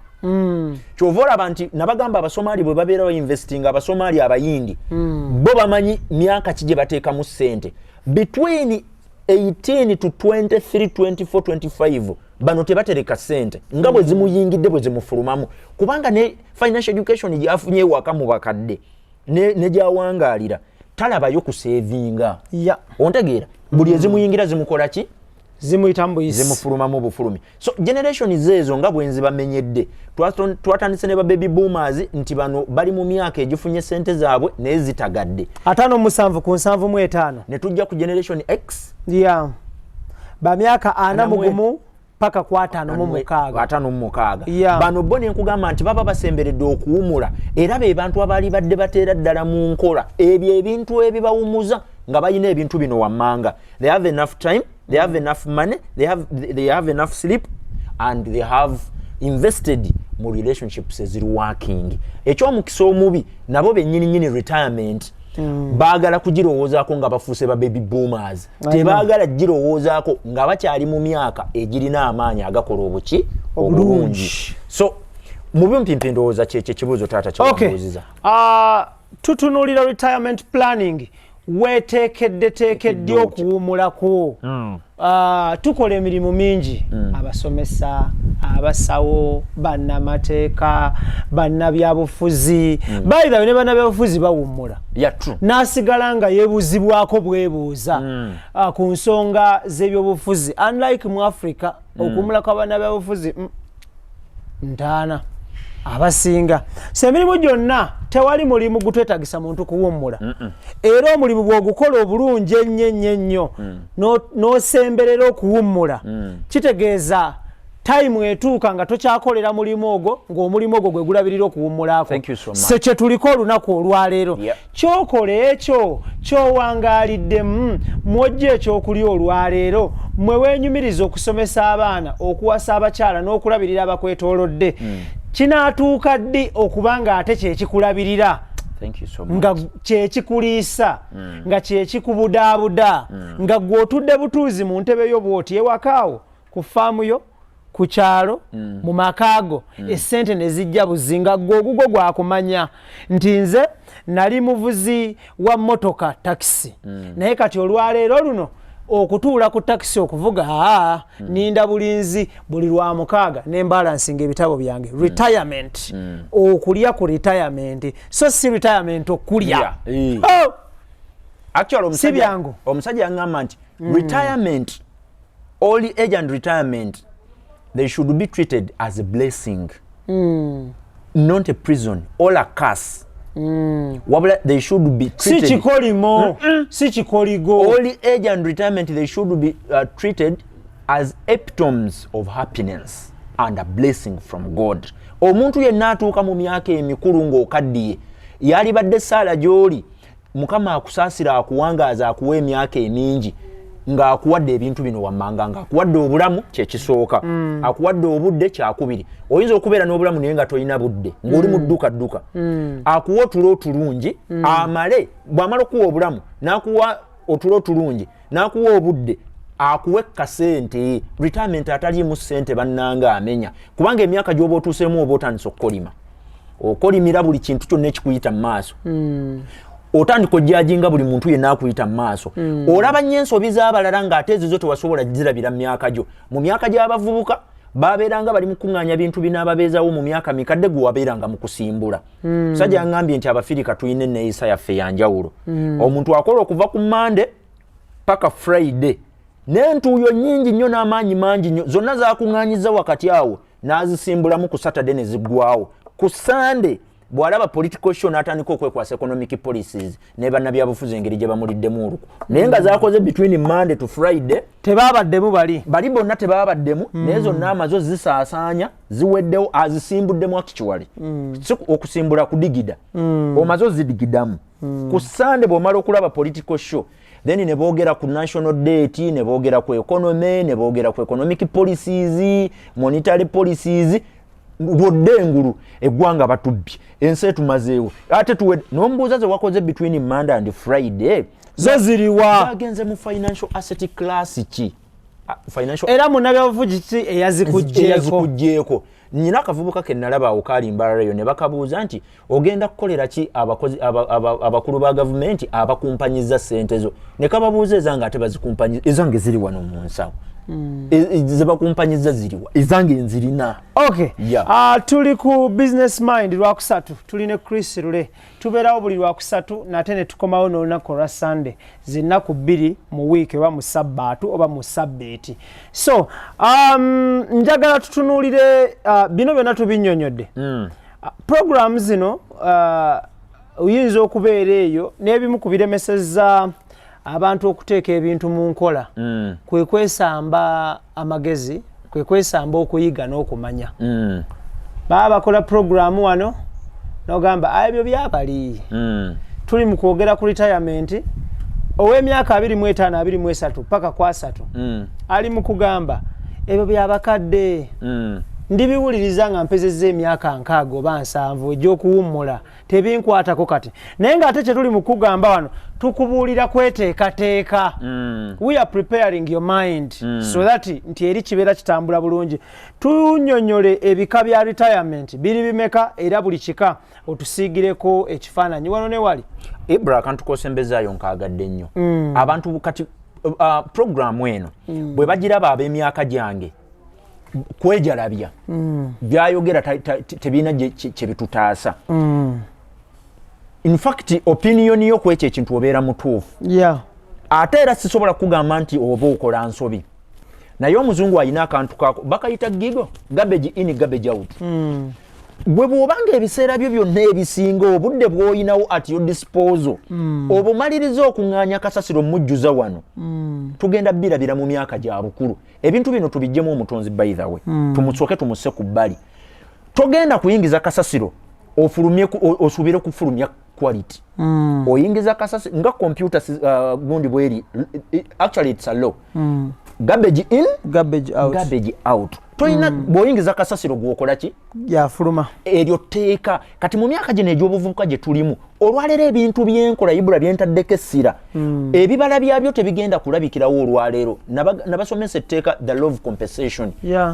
Kyova olaba nti nabagamba Abasomaali bwe babeera investing Abasomaali abayindi bo bamanyi myaka ki gye bateekamu ssente. Between 18 to 23, 24, 25 bano tebatereka ssente nga bwe zimuyingidde bwe zimufulumamu kubanga ne financial education gyafunye ewaka mu bakadde ne gyawangaalira talabayo kusevinga. Yeah. Ontegeera buli ezimuyingira zimukola ki? Zimuyitamu buyisi. Zimufulumamu obufulumi. So generation zeezo nga bwe nzibamenyedde twatandise ne ba baby boomers nti bano bali mu myaka egifunye ssente zaabwe naye zitagadde 57 ku 75 ne tujja ku generation X. Yeah. Ba myaka 41 paka ku 56 yeah. Bano bo ne nkugamba nti baba basemberedde okuwumula era be bantu abali badde bateera ddala mu nkola ebyo ebintu ebibawumuza nga bayina ebintu bino wammanga. They have enough time, they have enough money, they have enough sleep, and they have invested mu relationships eziri working. Ekyomukisa omubi nabo bennyini retirement baagala kugirowoozaako nga bafuuse ba baby boomers. Tebaagala girowoozaako nga bakyali mu myaka egirina amaanyi agakola obuki obulungi. So mu by'ompimpi ndowooza kyekyo ekibuuzo taata ky'obuuziza. Tutunuulira retirement planning weteekedde okuwumulako. Tukola emirimu mingi, abasomesa, abasawo, bannamateeka, bannabyabufuzi. By the way, ne bannabyabufuzi bawummula. N'asigala nga yeebuzibwako bwebuuza ku nsonga z'ebyobufuzi. Unlike mu Africa, okuwummulako abannabyabufuzi ntaana abasinga. So emirimu gyonna tewali mulimu gutwetagisa muntu kuwummula. Era omulimu bw'ogukola obulungi ennyo n'osemberera okuwummula, kitegeeza time etuuka nga tokyakolera mulimu ogwo ng'omulimu ogwo gwe gulabirira okuwummulako. So kye tuliko olunaku olwaleero. Kyokola ekyo ky'owangaliddemu mw'ojja ekyokulya olwaleero mwe weenyumiriza okusomesa abaana, okuwasa abakyala n'okulabirira abakwetoolodde. Kinaatuuka ddi okubanga ate kyekikulabirira nga kyekikuliisa nga kyekikubudaabuda nga gw'otudde butuuzi mu ntebe yo bw'oti ewakaawo ku faamu yo, ku kyalo, mu makaago, essente ne zijja buzinga gw'ogugwo gwakumanya nti nze nali muvuzi wa mmotoka takisi naye kati olwaleero luno okutuula ku takisi okuvuga ninda bulinzi buli lwa mukaaga ne balansinga ebitabo byange. Retirement, okulya ku retirement, so si retirement okulya. Actually omusajja yangamba nti retirement, old age and retirement, they should be treated as a blessing, not a prison or a curse. They should be treated. Old age and retirement, they should be treated as epitomes of happiness and a blessing from God. Omuntu yenna atuuka mu myaka emikulu ng'okaddiye yali badde saala gy'oli Mukama akusaasira akuwangaaza akuwa emyaka emingi ng'akuwadde ebintu bino wammanga, ng'akuwadde obulamu kyekisooka, akuwadde obudde kyakubiri. Oyinza okubeera n'obulamu naye nga tolina budde ng'oli mu dduka akuwa otulo otulungi amale, bw'amala okuwa obulamu n'akuwa otulo otulungi n'akuwa obudde akuwe kasente. Retirement ataliimu ssente bannanga amenya, kubanga emyaka gy'oba otuuseemu oba otandise okukolima, okolimira buli kintu kyonna ekikuyita mu maaso. Otandika ojjajinga buli muntu yenna akuyita mu maaso. Olaba nnyo ensobi z'abalala ng'ate ezo tewasobola zirabira mu myaka gyo. Mu myaka gy'abavubuka babeeranga bali mu kuŋŋaanya bintu binaababeezawo mu myaka mikadde gwe wabeeranga mu kusimbula. Musajja yangambye nti Abafirika tulina enneeyisa yaffe ya njawulo. Omuntu akola okuva ku Monday paka Friday n'entuuyo nnyingi nnyo n'amaanyi mangi nnyo zonna zaakuŋŋaanyizza wakati awo n'azisimbulamu ku Saturday ne ziggwawo. Ku Sunday bw'alaba political show n'atandika okwekwasa economic policies ne bannabyabufuzi engeri gye bamuliddemu oluku. Naye nga zaakoze between Monday to Friday tebaabaddemu bali bonna tebaabaddemu naye zonna amazo zisaasaanya ziweddewo azisimbuddemu actually. Si okusimbula kudigida, omazo zidigidamu. Ku Sunday bw'omala okulaba political show then ne boogera ku national debt, ne boogera ku economy, ne boogera ku economic policies, monetary policies. Engulu eggwanga batubbye ensi etumazeewo ate tuwedde n'ombuuza ze wakoze between Monday and Friday zo ziriwa agenze mu financial asset class ki era munnabyabufuzi ki eyazikugjeeko. Nnyina akavubuka ke nalaba awo kalimbalalayo ne bakabuuza nti ogenda kukolera ki abakozi abakulu ba gavumenti abakumpanyiza ssente zo, ne kababuuza ezange ate bazikumpanyiza ezange ziri wano mu nsawo. Zebakumpanyiza ziriwa ezange nzirina. Okay. Tuli ku Businessmind lwakusatu, tuli ne chrislule, tubeerawo buli lwakusatu nate ne tukomawo n'olunaku lwa Sunday, zinnaku 2 mu wiiki oba mu sabbaatu oba mu sabbeeti. So njagala tutunuulire bino byonna tubinnyonnyodde. Program zino oyinza okubeera eyo n'ebimu ku biremesezza abantu okuteeka ebintu mu nkola kwe kwesamba amagezi kwe kwesamba okuyiga n'okumanya baba bakola programu wano n'ogamba ebyo byabali tuli mu kwogera ku retirement ow'emyaka 25 23 paka kwa 3 ali mu kugamba ebyo byabakadde ndibiwuliriza nga mpezezza emyaka nkaago oba 7 egy'okuwummula tebinkwatako kati naye ng'ate kye tuli mu kugamba wano tukubuulira kweteekateeka we are preparing your mind so that nti eri kibeera kitambula bulungi tunnyonnyole ebika bya retirement biri bimeka era buli kika otusiigireko ekifaananyi wano ne wali IBRAH kantu kosembezaayo nkaagadde nnyo abantu kati programu eno bwe bagiraba ab'emyaka gyange kwejalabya byayogera tebina kye bitutaasa in fact opinion yo kwekyo ekintu obeera mutuufu ate era sisobola kugamba nti oba okola nsobi naye omuzungu alina akantu kako bakayita gigo garbage in garbage out bwe bw'obanga ebiseera byo byonna ebisinga obudde bw'oyinawo at your disposal obumaliriza okuŋŋaanya kasasiro mujjuza wano tugenda birabira mu myaka gya bukulu ebintu bino tubijjemu omutonzi by the way tumusooke tumusse ku bbali togenda kuyingiza kasasiro ofulumye osuubire kufulumya quality oyingiza kasasiro nga computer gundi bweri actually it's a law garbage in garbage out toyina bw'oyingiza kasasiro gwokola ki yafuluma eryo teeka kati mu myaka gino egy'obuvubuka gye tulimu olwaleero ebintu byenkola IBRAH byentaddeko essira ebibala byabyo tebigenda kulabikirawo olwaleero nabasomesa etteeka the law of compensation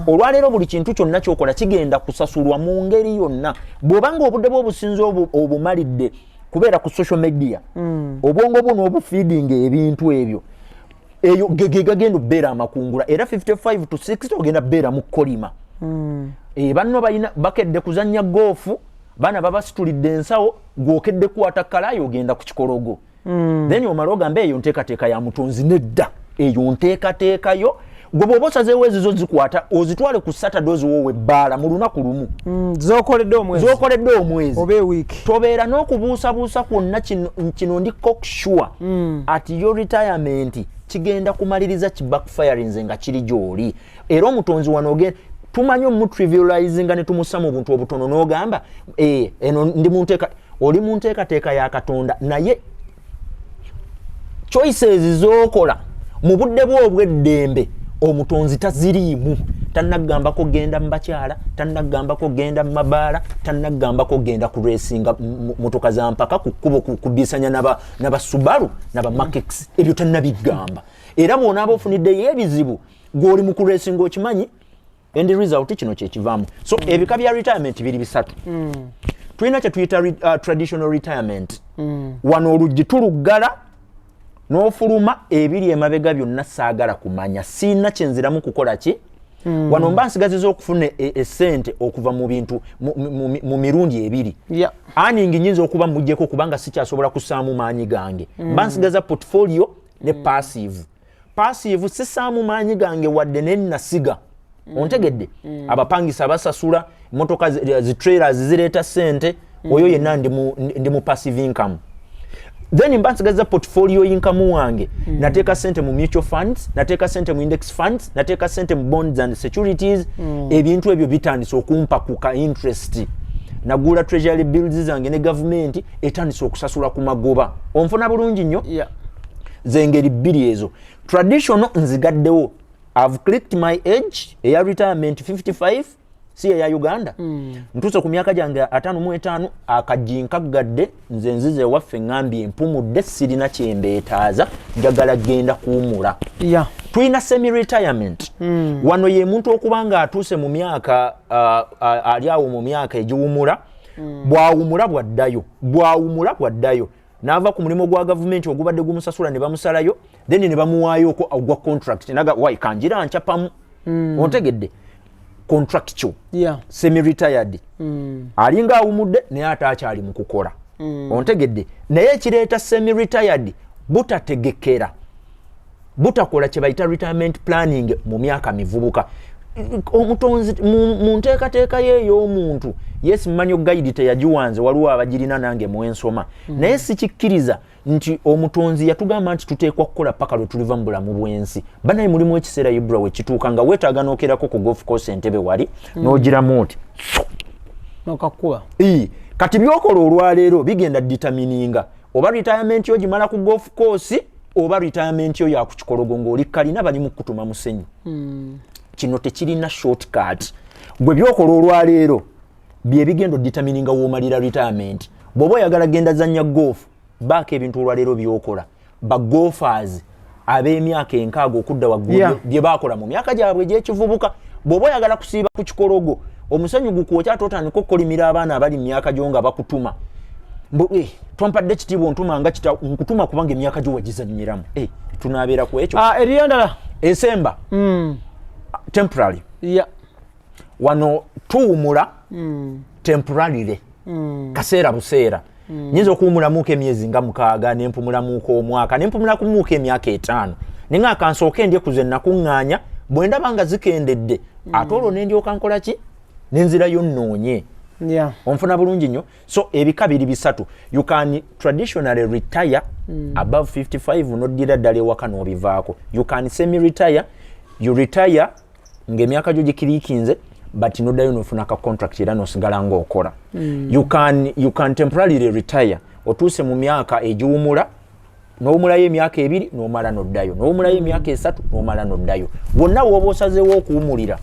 olwaleero buli kintu kyonna kyokola kigenda kusasulwa mu ngeri yonna bw'obanga obudde bw'obusinze obumalidde kubeera ku social media obwongo buno obufeeding ebintu ebyo eyo gagenda obbeera amakungula era 55 to 60 ogenda bbeera mu kolima banno balina bakedde kuzannya goofu bana babasitulidde ensawo gwokedde kuwata kalayo ogenda ku kikologo then omala ogamba eyo nteekateeka ya mutonzi nedda eyo nteekateekayo gwe bw'oba osazeewo ezizo zikwata ozitwale ku Saturday oziwoowe ebbaala mu lunaku lumu z'okoledde omwezi oba ewiiki tobeera n'okubuusabuusa kwonna kino ndi cocksure ati your retirement kigenda kumaliriza kibackfirinze nga kiri gy'oli era omutonzi wano tumanyi omutrivializinga ne tumussa mu buntu obutono n'ogamba eno ndi oli mu nteekateeka ya Katonda naye choices z'okola mu budde bwo obw'eddembe omutonzi taziriimu tannagambako genda mu bakyala tannagambako genda mu mabaala tannagambako genda ku reesinga motoka za mpaka ku kkubo kubisanya n'aba Subaru n'aba Makex ebyo tannabigamba era bw'onaaba ofuniddeyo ebizibu gw'oli mu kureesinga okimanyi end result kino kyekivaamu so ebika bya retirement biri bisatu tulina kye tuyita traditional retirement wano oluggi tuluggala n'ofuluma ebiri emabega byonna saagala kumanya siina kyenziramu kukola ki wano mba nsigaziza okufuna essente okuva mu bintu mu mirundi ebiri earning nyinza okuba mujjeko kubanga sikyasobola kusaamu maanyi gange mba nsigaza portfolio ne passive sisaamu maanyi gange wadde nennasiga ontegedde abapangisa basasula motoka zitrailers zireeta ssente oyo yenna ndi mu passive income then mba nsigaza portfolio income wange nateeka sente mu mutual funds nateeka sente mu index funds nateeka sente mu bonds and securities ebintu ebyo bitandise okumpa ku ka interest nagula treasury bills zange ne government etandise okusasula ku magoba onfuna bulungi nnyo zengeri bbiri ezo traditional nzigaddewo I've clicked my age eya retirement 55 si eya Uganda ntuuse ku myaka gyange 55 akajinkagadde nze nzize waffe ngambye empumudde sirina kyembeetaaza njagala genda kuwumula tulina semi retirement wano ye muntu okubanga atuuse mu myaka ali awo mu myaka egiwumula bwawumula bwaddayo n'ava ku mulimu gwa gavumenti ogubadde gumusasula ne bamusalayo then ne bamuwaayo ogwa contract naga wai kanjira ncapamu ontegedde contractual semi retired alinga awumudde naye ate akyali mu kukola ontegedde naye ekireeta semi retired butategekera butakola kye bayita retirement planning mu myaka mivubuka omutonzi mu nteekateeka ye ey'omuntu yes manyo guide teyagiwanze waliwo abagirina nange mwensoma naye sikikkiriza nti omutonzi yatugamba nti tuteekwa kukola paka lwe tuliva mu bulamu bw'ensi banaye mulimu ekiseera IBRAH we kituuka nga weetaaga n'okerako ku golf course Entebbe wali n'ogiramu oti nokakuba kati byokola olwaleero bigenda determininga oba retirement yo gimala ku golf course oba retirement yo ya ku kikologo ng'oli kalina bali mu kutuma musenyu kino tekirina shortcut gwe byokola olwaleero bye bigendo determininga w'omalira retirement bw'oba oyagala genda zanya golf baako ebintu olwaleero byokola ba golfers ab'emyaka enkaaga okudda waggulu bye baakola mu myaka gyabwe gy'ekivubuka bw'oba oyagala kusiiba ku kikologo omusenyu gukwokya otandika okukolimira abaana abali mu myaka gyo nga bakutuma twampadde kitiibwa ontuma nga nkutuma kubanga emyaka gyo wagizannyiramu tunaabeera ku ekyo eriyo ndala ensemba temporary wano tuwumula temporarily kaseera buseera nyinza okuwumulamuuko emyezi nga 6 nempumulamuuko omwaka nempumulamuuko emyaka 5 ninga akansooka endye kuze nakuŋŋaanya bwe ndaba nga zikendedde ate olwo nendyoka nkola ki nenzirayo nnoonye onfuna bulungi nnyo so ebika biri bisatu you can traditionally retire above 55 noddira ddala ewaka n'obivaako you can semi retire you retire ng'emyaka gyo gikiriikinze but noddayo n'ofuna ka contract era n'osigala ng'okola you can temporarily retire otuuse mu myaka egiwumula n'owumulayo emyaka 2 n'omala noddayo n'owumulayo emyaka 3 n'omala noddayo wonna w'oba osazeewo okuwumulira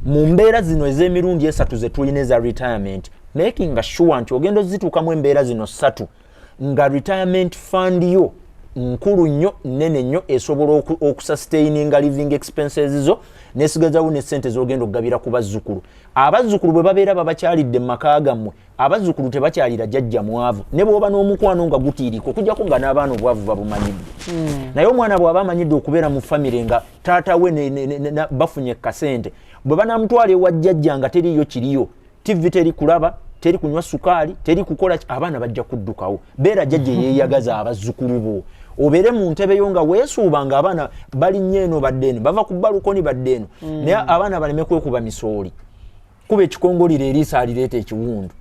mu mbeera zino ez'emirundi 3 ze tulina eza retirement making sure nti ogenda ozituukamu embeera zino 3 nga retirement fund yo nkulu nnyo nnene nnyo esobola okusustaininga living expenses zo nesigazawo ne ssente z'ogenda okugabira ku bazzukulu abazzukulu bwe babeera babakyalidde mu maka gammwe abazzukulu tebakyalira jjajja mwavu ne bw'oba n'omukwano nga gutiiriko okujjako nga n'abaana obwavu babumanyidde naye omwana bw'aba amanyidde okubeera mu famire nga taata we bafunye kasente bwe banamutwala ewa jjajja nga teriyo kiriyo TV teri kulaba teri kunywa sukaali teri kukola abaana bajja kuddukawo beera jjajja yeeyagaza abazzukulu bo obeere mu ntebe yo nga weesuuba nga abaana bali nnyo eno badde eno bava ku balukoni badde eno naye abaana baleme kwekuba misooli kuba ekikongolira eriisa alireeta ekiwundu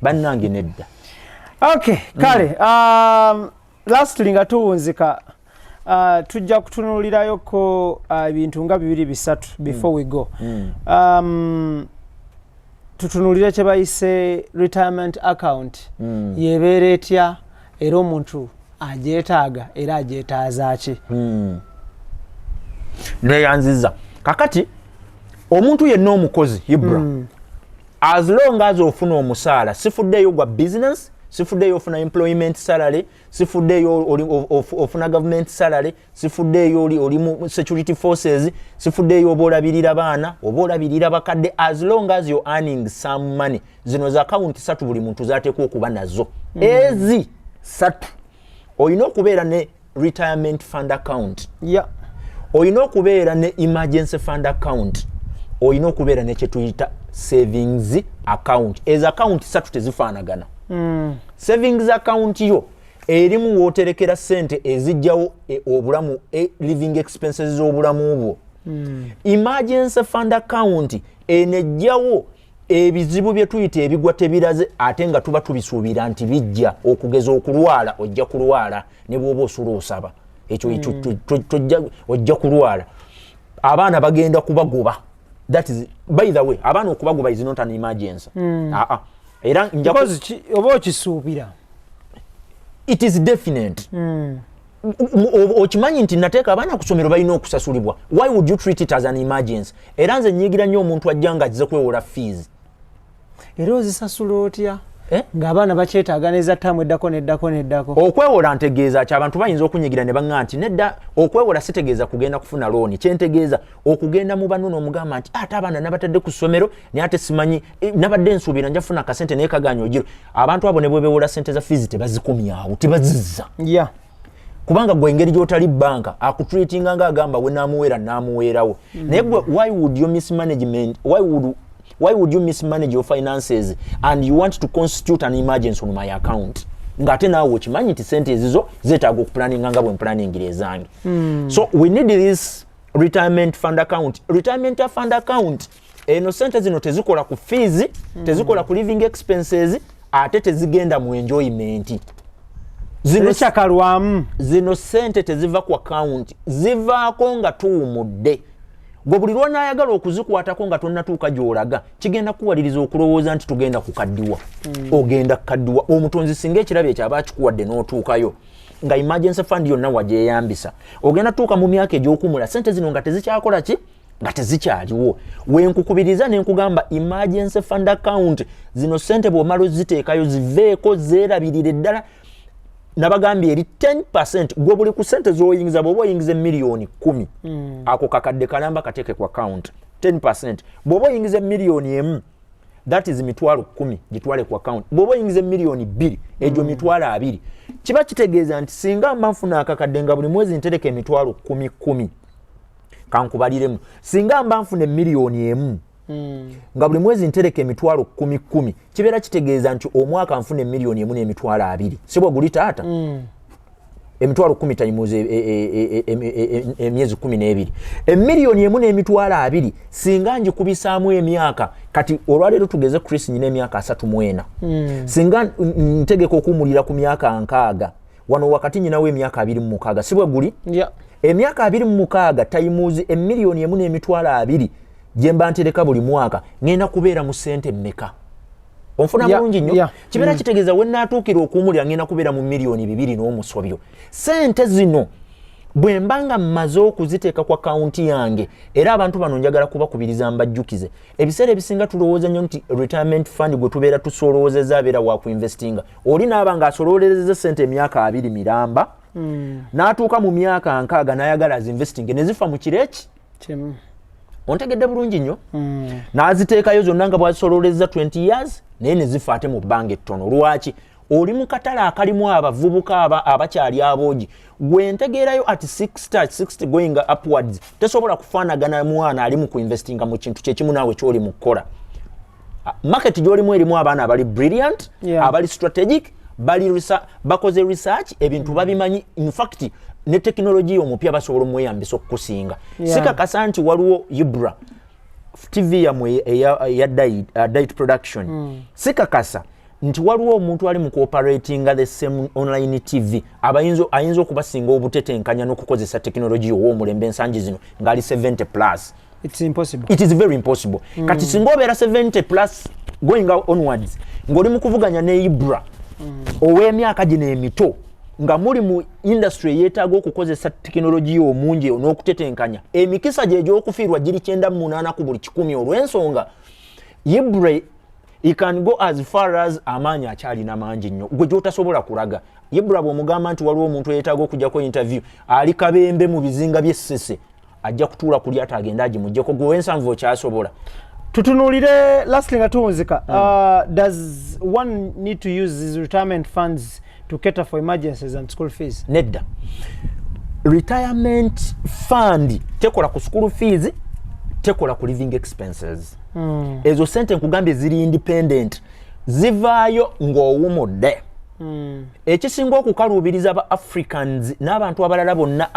bannange nedda okay kale lastly nga tuwunzika tujja kutunuulirayoko ebintu nga 2-3 before we go tutunuulire kye bayise retirement account yebeera etya era omuntu ajeetaaga era ajeetaaza ki neyanziza kakati omuntu yenna omukozi IBRAH as long as ofuna omusaala sifuddeyo gwa business sifuddeyo ofuna employment salary sifuddeyo ofuna government salary sifuddeyo oli mu security forces sifuddeyo oba olabirira baana oba olabirira bakadde as long as you're earning some money zino za account 3 buli muntu zaateekwa okuba nazo ezi 3 olina okubeera ne retirement fund account olina okubeera ne emergency fund account olina okubeera ne kyetuyita savings account ezo account 3 tezifaanagana savings account yo erimu wooterekera ssente ezijjawo obulamu living expenses z'obulamu bwo emergency fund account enejjawo ebizibu bye tuyita ebigwa tebiraze ate nga tuba tubisuubira nti bijja okugeza okulwala ojja kulwala ne bw'oba osula osaba ekyo ojja kulwala abaana bagenda kubagoba that is by the way abaana okubagoba is not an emergency era oba okisuubira it is definite okimanyi nti nateeka abaana ku ssomero balina okusasulibwa why would you treat it as an emergency era nze nyigira nnyo omuntu ajja nga azze kwewola fees era ozisasula otya ng'abaana bakyetaaga neza ttaamu eddako okwewola ntegeeza ki abantu bayinza okunyigira ne baŋŋa nti nedda okwewola sitegeeza kugenda kufuna looni kyentegeeza okugenda mu banno n'omugamba nti ate abaana nabatadde ku ssomero naye ate simanyi nabadde nsuubira nja funa akasente naye kaganya ogiro abantu abo ne bwe beewola ssente za fiizi tebazikomyawo tebazizza kubanga gwe engeri gy'otali banka akutreatinga ng'agamba we naamuweera naamuweerawo naye gwe why would you mismanage your finances and you want to constitute an emergency on my account ngate naawe okimanyi nti sente ezizo zeetaaga okupulaninga nga bwe mpulaningira ezange so we need this retirement fund account eno sente zino tezikola ku fees tezikola ku living expenses ate tezigenda mu enjoyment zino sente teziva ku account zivaako nga tuwumudde gwe buli lw'onaayagala okuzikwatako nga tonnatuuka gy'olaga kigenda kuwaliriza okulowooza nti tugenda kukaddiwa ogenda kukaddiwa omutonzi singa ekirabo ekyo aba akikuwadde n'otuukayo nga emergency fund yonna wagyeyambisa ogenda tuuka mu myaka egy'okumula sente zino nga tezikyakola ki nga tezikyaliwo wenkukubiriza nenkugamba emergency fund account zino sente bw'omala oziteekayo ziveeko zeerabirire ddala nabagambye eri 10% gwe buli ku sente z'oyingiza bw'oba oyingiza miliyoni 10 ako kakadde kalamba kateeke ku account 10% bw'oba oyingiza miliyoni 1 that is mitwalo 10 gitwale ku account bw'oba oyingiza miliyoni 2 egyo mitwalo 2 kiba kitegeeza nti singa mba nfuna akakadde nga buli mwezi ntereka emitwalo 10 kankubaliremu singa mba nfuna miliyoni 1 nga buli mwezi ntereka emitwalo 10 kibeera kitegeeza nti omwaka nfuna miliyoni 1 n'emitwalo 2 si bwe guli taata emitwalo 10 times emyezi 12 emiliyoni 1 n'emitwalo 2 singa ngikubisaamu emyaka kati olwaleero tugeze Chris nyina emyaka 34 singa ntegeka okumulira ku myaka 6 wano wakati nyinawo emyaka 26 si bwe guli emyaka 26 times emiliyoni 1 n'emitwalo 2 jemba ntereka buli mwaka ngenda kubeera mu sente mmeka onfuna bulungi nnyo kibeera kitegeeza we naatuukira okuwumulira ngenda kubeera mu miliyoni 2 n'omusobyo sente zino bwe mbanga mmaze okuziteeka ku akaunti yange era abantu bano njagala kubakubiriza mbajjukize ebiseera ebisinga tulowooza nnyo nti retirement fund gwe tubeera tusolowoozeza abeera wa kuinvestinga oli naaba ng'asolowoolezeza sente emyaka 2 miramba n'atuuka mu myaka 6 n'ayagala azinvestinge ne zifa mu kireki ontegedde bulungi nnyo n'aziteekayo zonna nga bw'azisoloolezza 20 years naye ne zifa ate mu bbanga ettono lwaki oli mu katale akalimu abavubuka abakyali aboogi gwe ntegeerayo at 60 going upwards tesobola kufaanagana mwana ali mu kuinvestinga mu kintu kyekimu naawe ky'oli mu kukola market gy'olimu erimu abaana abali brilliant abali strategic bakoze research ebintu babimanyi in fact ne teknoloji omupya basobola omweyambisa okukusinga sikakasa nti waliwo IBRAH TV yamwe ya diet production sikakasa nti waliwo omuntu ali mu cooperating the same online TV ayinza okubasinga obutetenkanya n'okukozesa teknoloji ow'omulembe ensangi zino ng'ali 70+. It is very impossible. Kati singa obeera 70+ going onwards ng'oli mu kuvuganya ne IBRAH ow'emyaka gino emito nga muli mu industry yeetaaga okukozesa teknoloji omungi n'okutetenkanya emikisa gye gy'okufiirwa giri 98 ku buli 100 olw'ensonga IBRAH he can go as far as amaanyi akyalina mangi nnyo gwe gy'otasobola kulaga IBRAH bw'omugamba nti waliwo omuntu yeetaaga okujjako interview ali kabembe mu bizinga by'essese ajja kutuula ku lyata agenda agimuggyeko gwe w'ensanvu okyasobola tutunuulire lastly nga tuwunzika does one need to use these retirement funds to cater for emergencies and school fees? Nedda. Retirement fund tekola ku school fees, tekola ku living expenses. Ezo sente nkugambye ziri independent. Zivaayo ng'owumudde. Ekisinga okukaluubiriza aba Africans n'abantu abalala bonna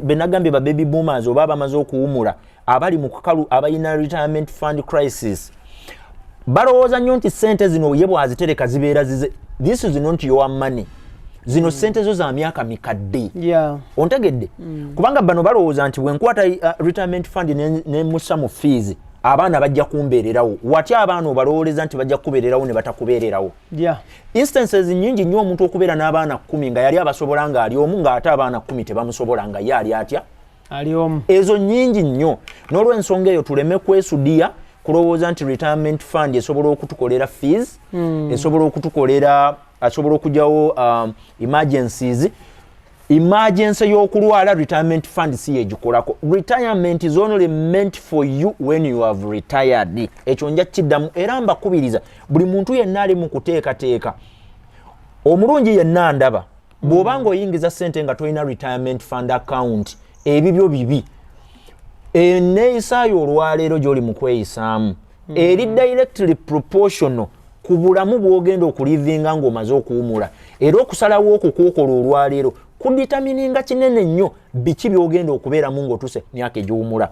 benagambye ba baby boomers oba abamaze okuwumula abali mu kukalu abayina retirement fund crisis. Balowooza nnyo nti sente zino ye bwazitereka zibeera zize. This is not your money. Zino sente zo za myaka mikadde. Ontegedde. Kubanga bano balowooza nti wenkwata retirement fund ne musa mu fees abaana bajja kumbeererawo. Watya abaana obalowooleza nti bajja kubeererawo ne batakubeererawo. Instances nyingi nnyo omuntu okubeera n'abaana 10 nga yali abasobola nga ali omu ng'ate abaana 10 tebamusobola nga ye ali atya? Ali omu. Ezo nyingi nnyo. N'olw'ensonga eyo tuleme kwesudia kulowooza nti retirement fund esobola okutukolera fees, esobola okutukolera asobola okujjawo emergencies. Emergency y'okulwala retirement fund si yegikolako. Retirement is only meant for you when you have retired. Ekyo nja kiddamu era mbakubiriza buli muntu yenna ali mu kuteekateeka omulungi yenna ndaba bw'obanga oyingiza ssente nga tolina retirement fund account ebibyo bibi enneeyisaayo olwaleero gy'oli mu kweyisaamu eri directly proportional ku bulamu bw'ogenda okulivinga ng'omaze okuwumula era okusalawo okukuukola olwaleero kuditamininga kinene nnyo biki byogenda okubeera mu ng'otuse myaka egiwumula.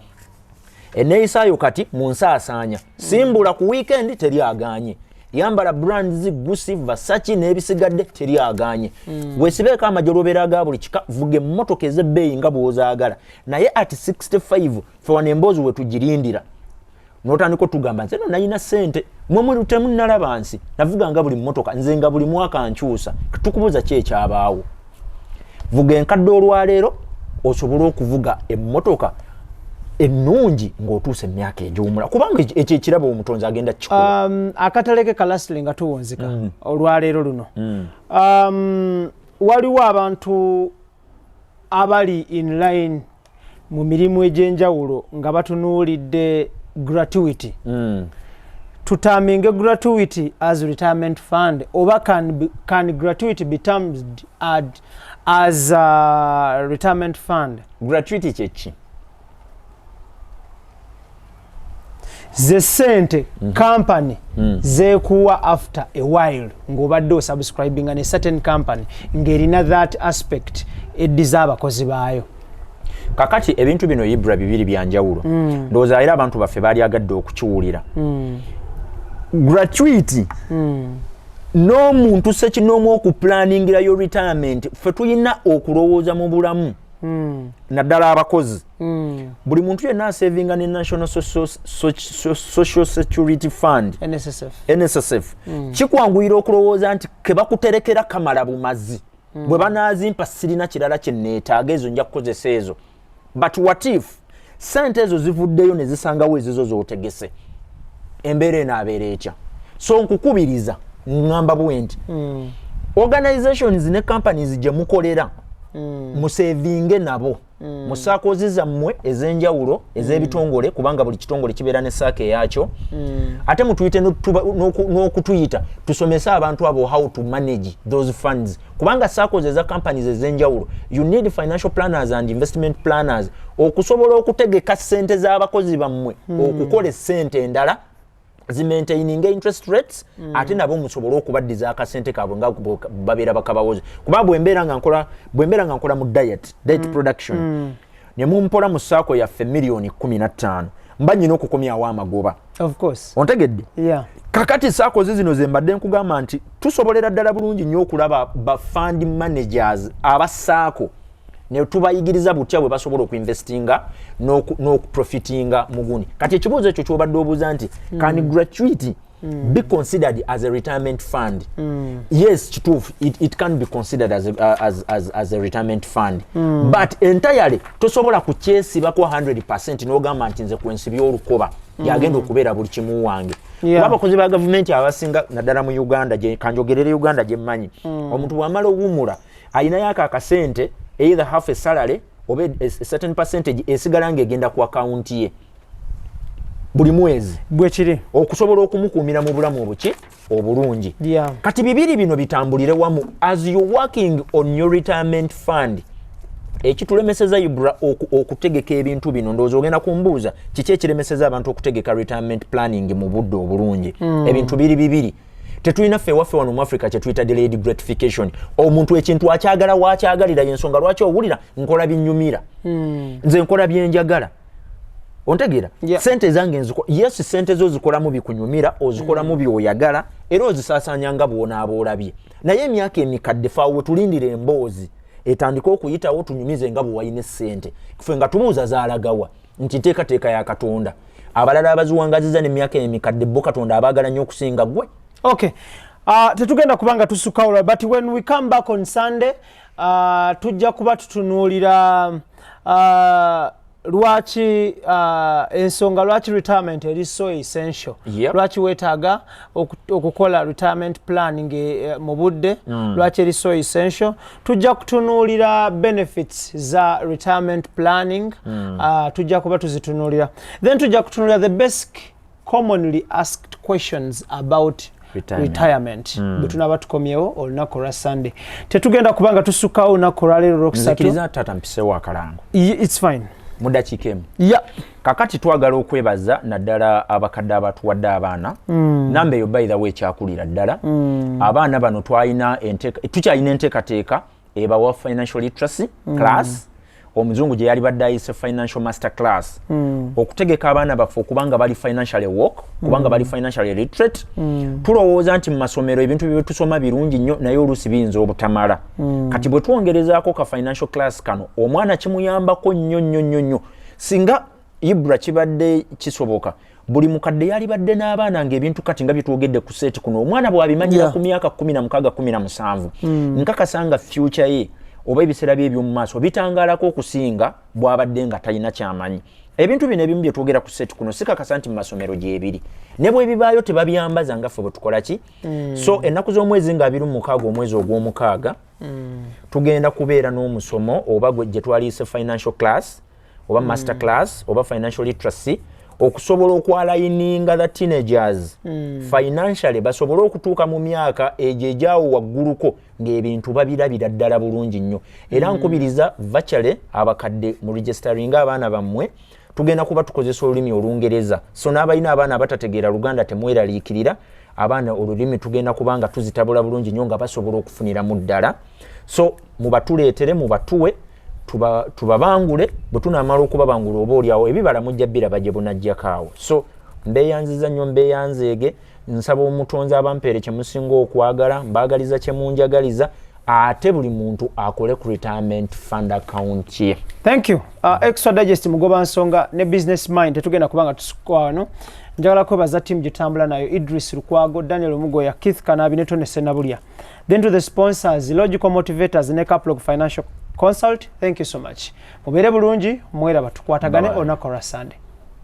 Eneeyisaayo kati mu nsaasaanya simbula ku weekend teri aganye, yambala brands Gucci, Versace n'ebisigadde teri aganye. Weesibeeko amajolobera aga buli kika, vuga emmotoka ez'ebbeeyi nga bw'ozaagala, naye at 65 fe wano emboozi we tugirindira n'otandika otugamba nze no nalina ssente mwe temunnalaba nsi navuga nga buli mmotoka nze nga buli mwaka nkyusa. Tukubuuza ki ekyabaawo? Vuga enkadde olwaleero osobole okuvuga emmotoka ennungi ng'otuuse emyaka egiwumula, kubanga ekyo ekirabo omutonzi agenda kikola. Akataleke kalasitule nga tuwunzika olwaleero luno. Waliwo abantu abali in line mu mirimu egy'enjawulo nga batunuulidde gratuity. Tutaminge gratuity as retirement fund, oba can gratuity be termed as a retirement fund? Gratuity kyeki? Ze sente company zeekuwa after a while ng'obadde osubscribing ne certain company ng'erina that aspect eddiza abakozi baayo. Kakati ebintu bino IBRAH bibiri byanjawulo. Ndowooza era abantu baffe baali agadde okukiwulira. Gratuity n'omuntu sekinoomu okuplaningira yo retirement ffe tulina okulowooza mu bulamu naddala abakozi. Buli muntu yenna asavinga ne National Social Security Fund NSSF. Kikwanguyira okulowooza nti ke bakuterekera kamala bumazi bwe banaazimpa sirina kirala kye neetaaga ezo nja kukozesa ezo. But what if sente ezo zivuddeyo ne zisangawo ezizo z'otegese? Embeera enaabeera etya? So nkukubiriza ngamba bwe nti organizations ne companies gye mukolera musevinge nabo musaakozi zammwe ez'enjawulo ez'ebitongole, kubanga buli kitongole kibeera ne saake yaakyo. Ate mutuyite n'okutuyita tusomese abantu abo how to manage those funds, kubanga saakozi eza companies ez'enjawulo you need financial planners and investment planners okusobola okutegeka ssente z'abakozi bammwe okukola essente endala zimaintaininga interest rates ate nabo musobole okubaddiza akasente kaabwe nga babeera bakabawoze. Kuba bwe mbeera nga nkola mu diet production ne mumpola mu saako yaffe milioni 15 mba nyina okukomyawo amagoba. Of course. Ontegedde? Yeah. Kakati saako zino ze mbadde nkugamba nti tusobolera ddala bulungi nnyo okulaba ba fund managers abasaako ne tubayigiriza butya bwe basobola okuinvestinga n'okuprofitinga mu gundi. Kati ekibuuzo ekyo ky'obadde obuuza nti can gratuity be considered as a retirement fund? Yes, kituufu, it can be considered as a retirement fund. But entirely tosobola kukyesibako 100% n'ogamba nti nze kwensibya olukoba yagenda okubeera buli kimu wange. Kuba abakozi ba gavumenti abasinga naddala mu Uganda, kanjogerere Uganda gye mmanyi, omuntu bw'amala owummula ayinayo akasente either half a salary or a certain percentage esigala ng'egenda ku account ye buli mwezi bwe kiri okusobola okumukuumira mu bulamu obulungi. Kati bibiri bino bitambulire wamu as you working on your retirement fund. Ekitulemeseza IBRAH okutegeka ebintu bino ndowooza ogenda kumbuuza kiki ekiremeseza abantu okutegeka retirement planning mu budde obulungi. Ebintu bibiri tetulina ffe waffe wano mu Africa kye tuyita delayed gratification. Omuntu ekintu akyagala wakyagalira y'ensonga lwaki owulira nkola binnyumira, nze nkola byenjagala. Ontegeera? Sente zange yes, sente zo zikolamu bikunyumira, ozikolamu byoyagala era ozisaasaanya nga bw'onaaba olabye. Naye emyaka emikadde faawe tulindira emboozi etandika okuyitawo tunyumize nga bwe wayina essente. Ffe nga tubuuza zaalagawa nti nteekateeka ya Katonda. Abalala abaziwangaziza n'emyaka emikadde bo Katonda abaagala nnyo okusinga gwe. Okay. Tetugenda kubanga tusukawula, but when we come back on Sunday tujja kuba tutunuulira lwaki ensonga lwaki retirement eri so essential. Lwaki weetaaga okukola retirement planning mu budde, lwaki eri so essential. Tujja kutunuulira benefits za retirement planning, tujja kuba tuzitunuulira. Then tujja kutunuulira the basic commonly asked questions about retirement. Betunaba tukomyewo olunaku lwa Sunday. Tetugenda kubanga tusukawo olunaku lwa leero Lwokusatu. Nzikiriza tata mpisewo akalango. It's fine. Mudakiika emu. Kakati twagala okwebaza naddala abakadde abatuwadde abaana. Namba eyo by the way kyakulira ddala. Abaana bano tukyalina enteekateeka ebawa financial literacy class omuzungu gye yali badde ayise financial master class okutegeka abaana baffe okubanga bali financially woke kubanga bali financially literate tulowooza nti mu masomero ebintu bye tusoma birungi nnyo naye oluusi biyinza obutamala kati bwe twongerezaako ka financial class kano omwana kimuyambako nnyo singa IBRAH kibadde kisoboka buli mukadde yali badde n'abaana ng'ebintu kati nga byetwogedde ku seeti kuno omwana bw'abimanyira ku myaka 16 17 nkakasanga future ye oba ebiseera bye eby'omu maaso bitangalako okusinga bw'abadde nga talina kyamanyi ebintu bino ebimu bye twogera ku seeti kuno sikakasa nti mu masomero gyebiri ne bwe bibaayo tebabyambaza nga ffe bwe tukola ki so ennaku z'omwezi nga 26 omwezi ogw'omukaaga tugenda kubeera n'omusomo oba gye twaliise financial class oba master class oba financial literacy okusobola okwalayininga the teenagers financially basobole okutuuka mu myaka egyo egyawo wagguluko ng'ebintu babirabira ddala bulungi nnyo era nkubiriza virtually abakadde mu registering abaana bammwe tugenda kuba tukozesa olulimi Olungereza so n'abalina abaana abatategeera Luganda temweraliikirira abaana olulimi tugenda kubanga tuzitabula bulungi nnyo nga basobola okufuniramu ddala so mubatuleetere mubatuwe tubabangule bwe tunaamala okubabangula oba olyawo ebibala mujja biraba gye bunajjakaawo so mbeeyanziza nnyo mbeeyanzeege nsaba omutonzi abampeere kye musinga okwagala mbaagaliza kye munjagaliza ate buli muntu akole ku retirement fund account ye. Thank you. Extra digest mugoba nsonga ne business mind tetugenda kubanga tusikwano njagala kwebaza team gitambula nayo Idris Lukwago, Daniel Omugoya, Keith Kanabi ne Tone Senabulya. Then to the sponsors, logical motivators ne Caplog Financial Consult. Thank you so much. Mubere bulungi mwera batukwatagane onako ra Sunday.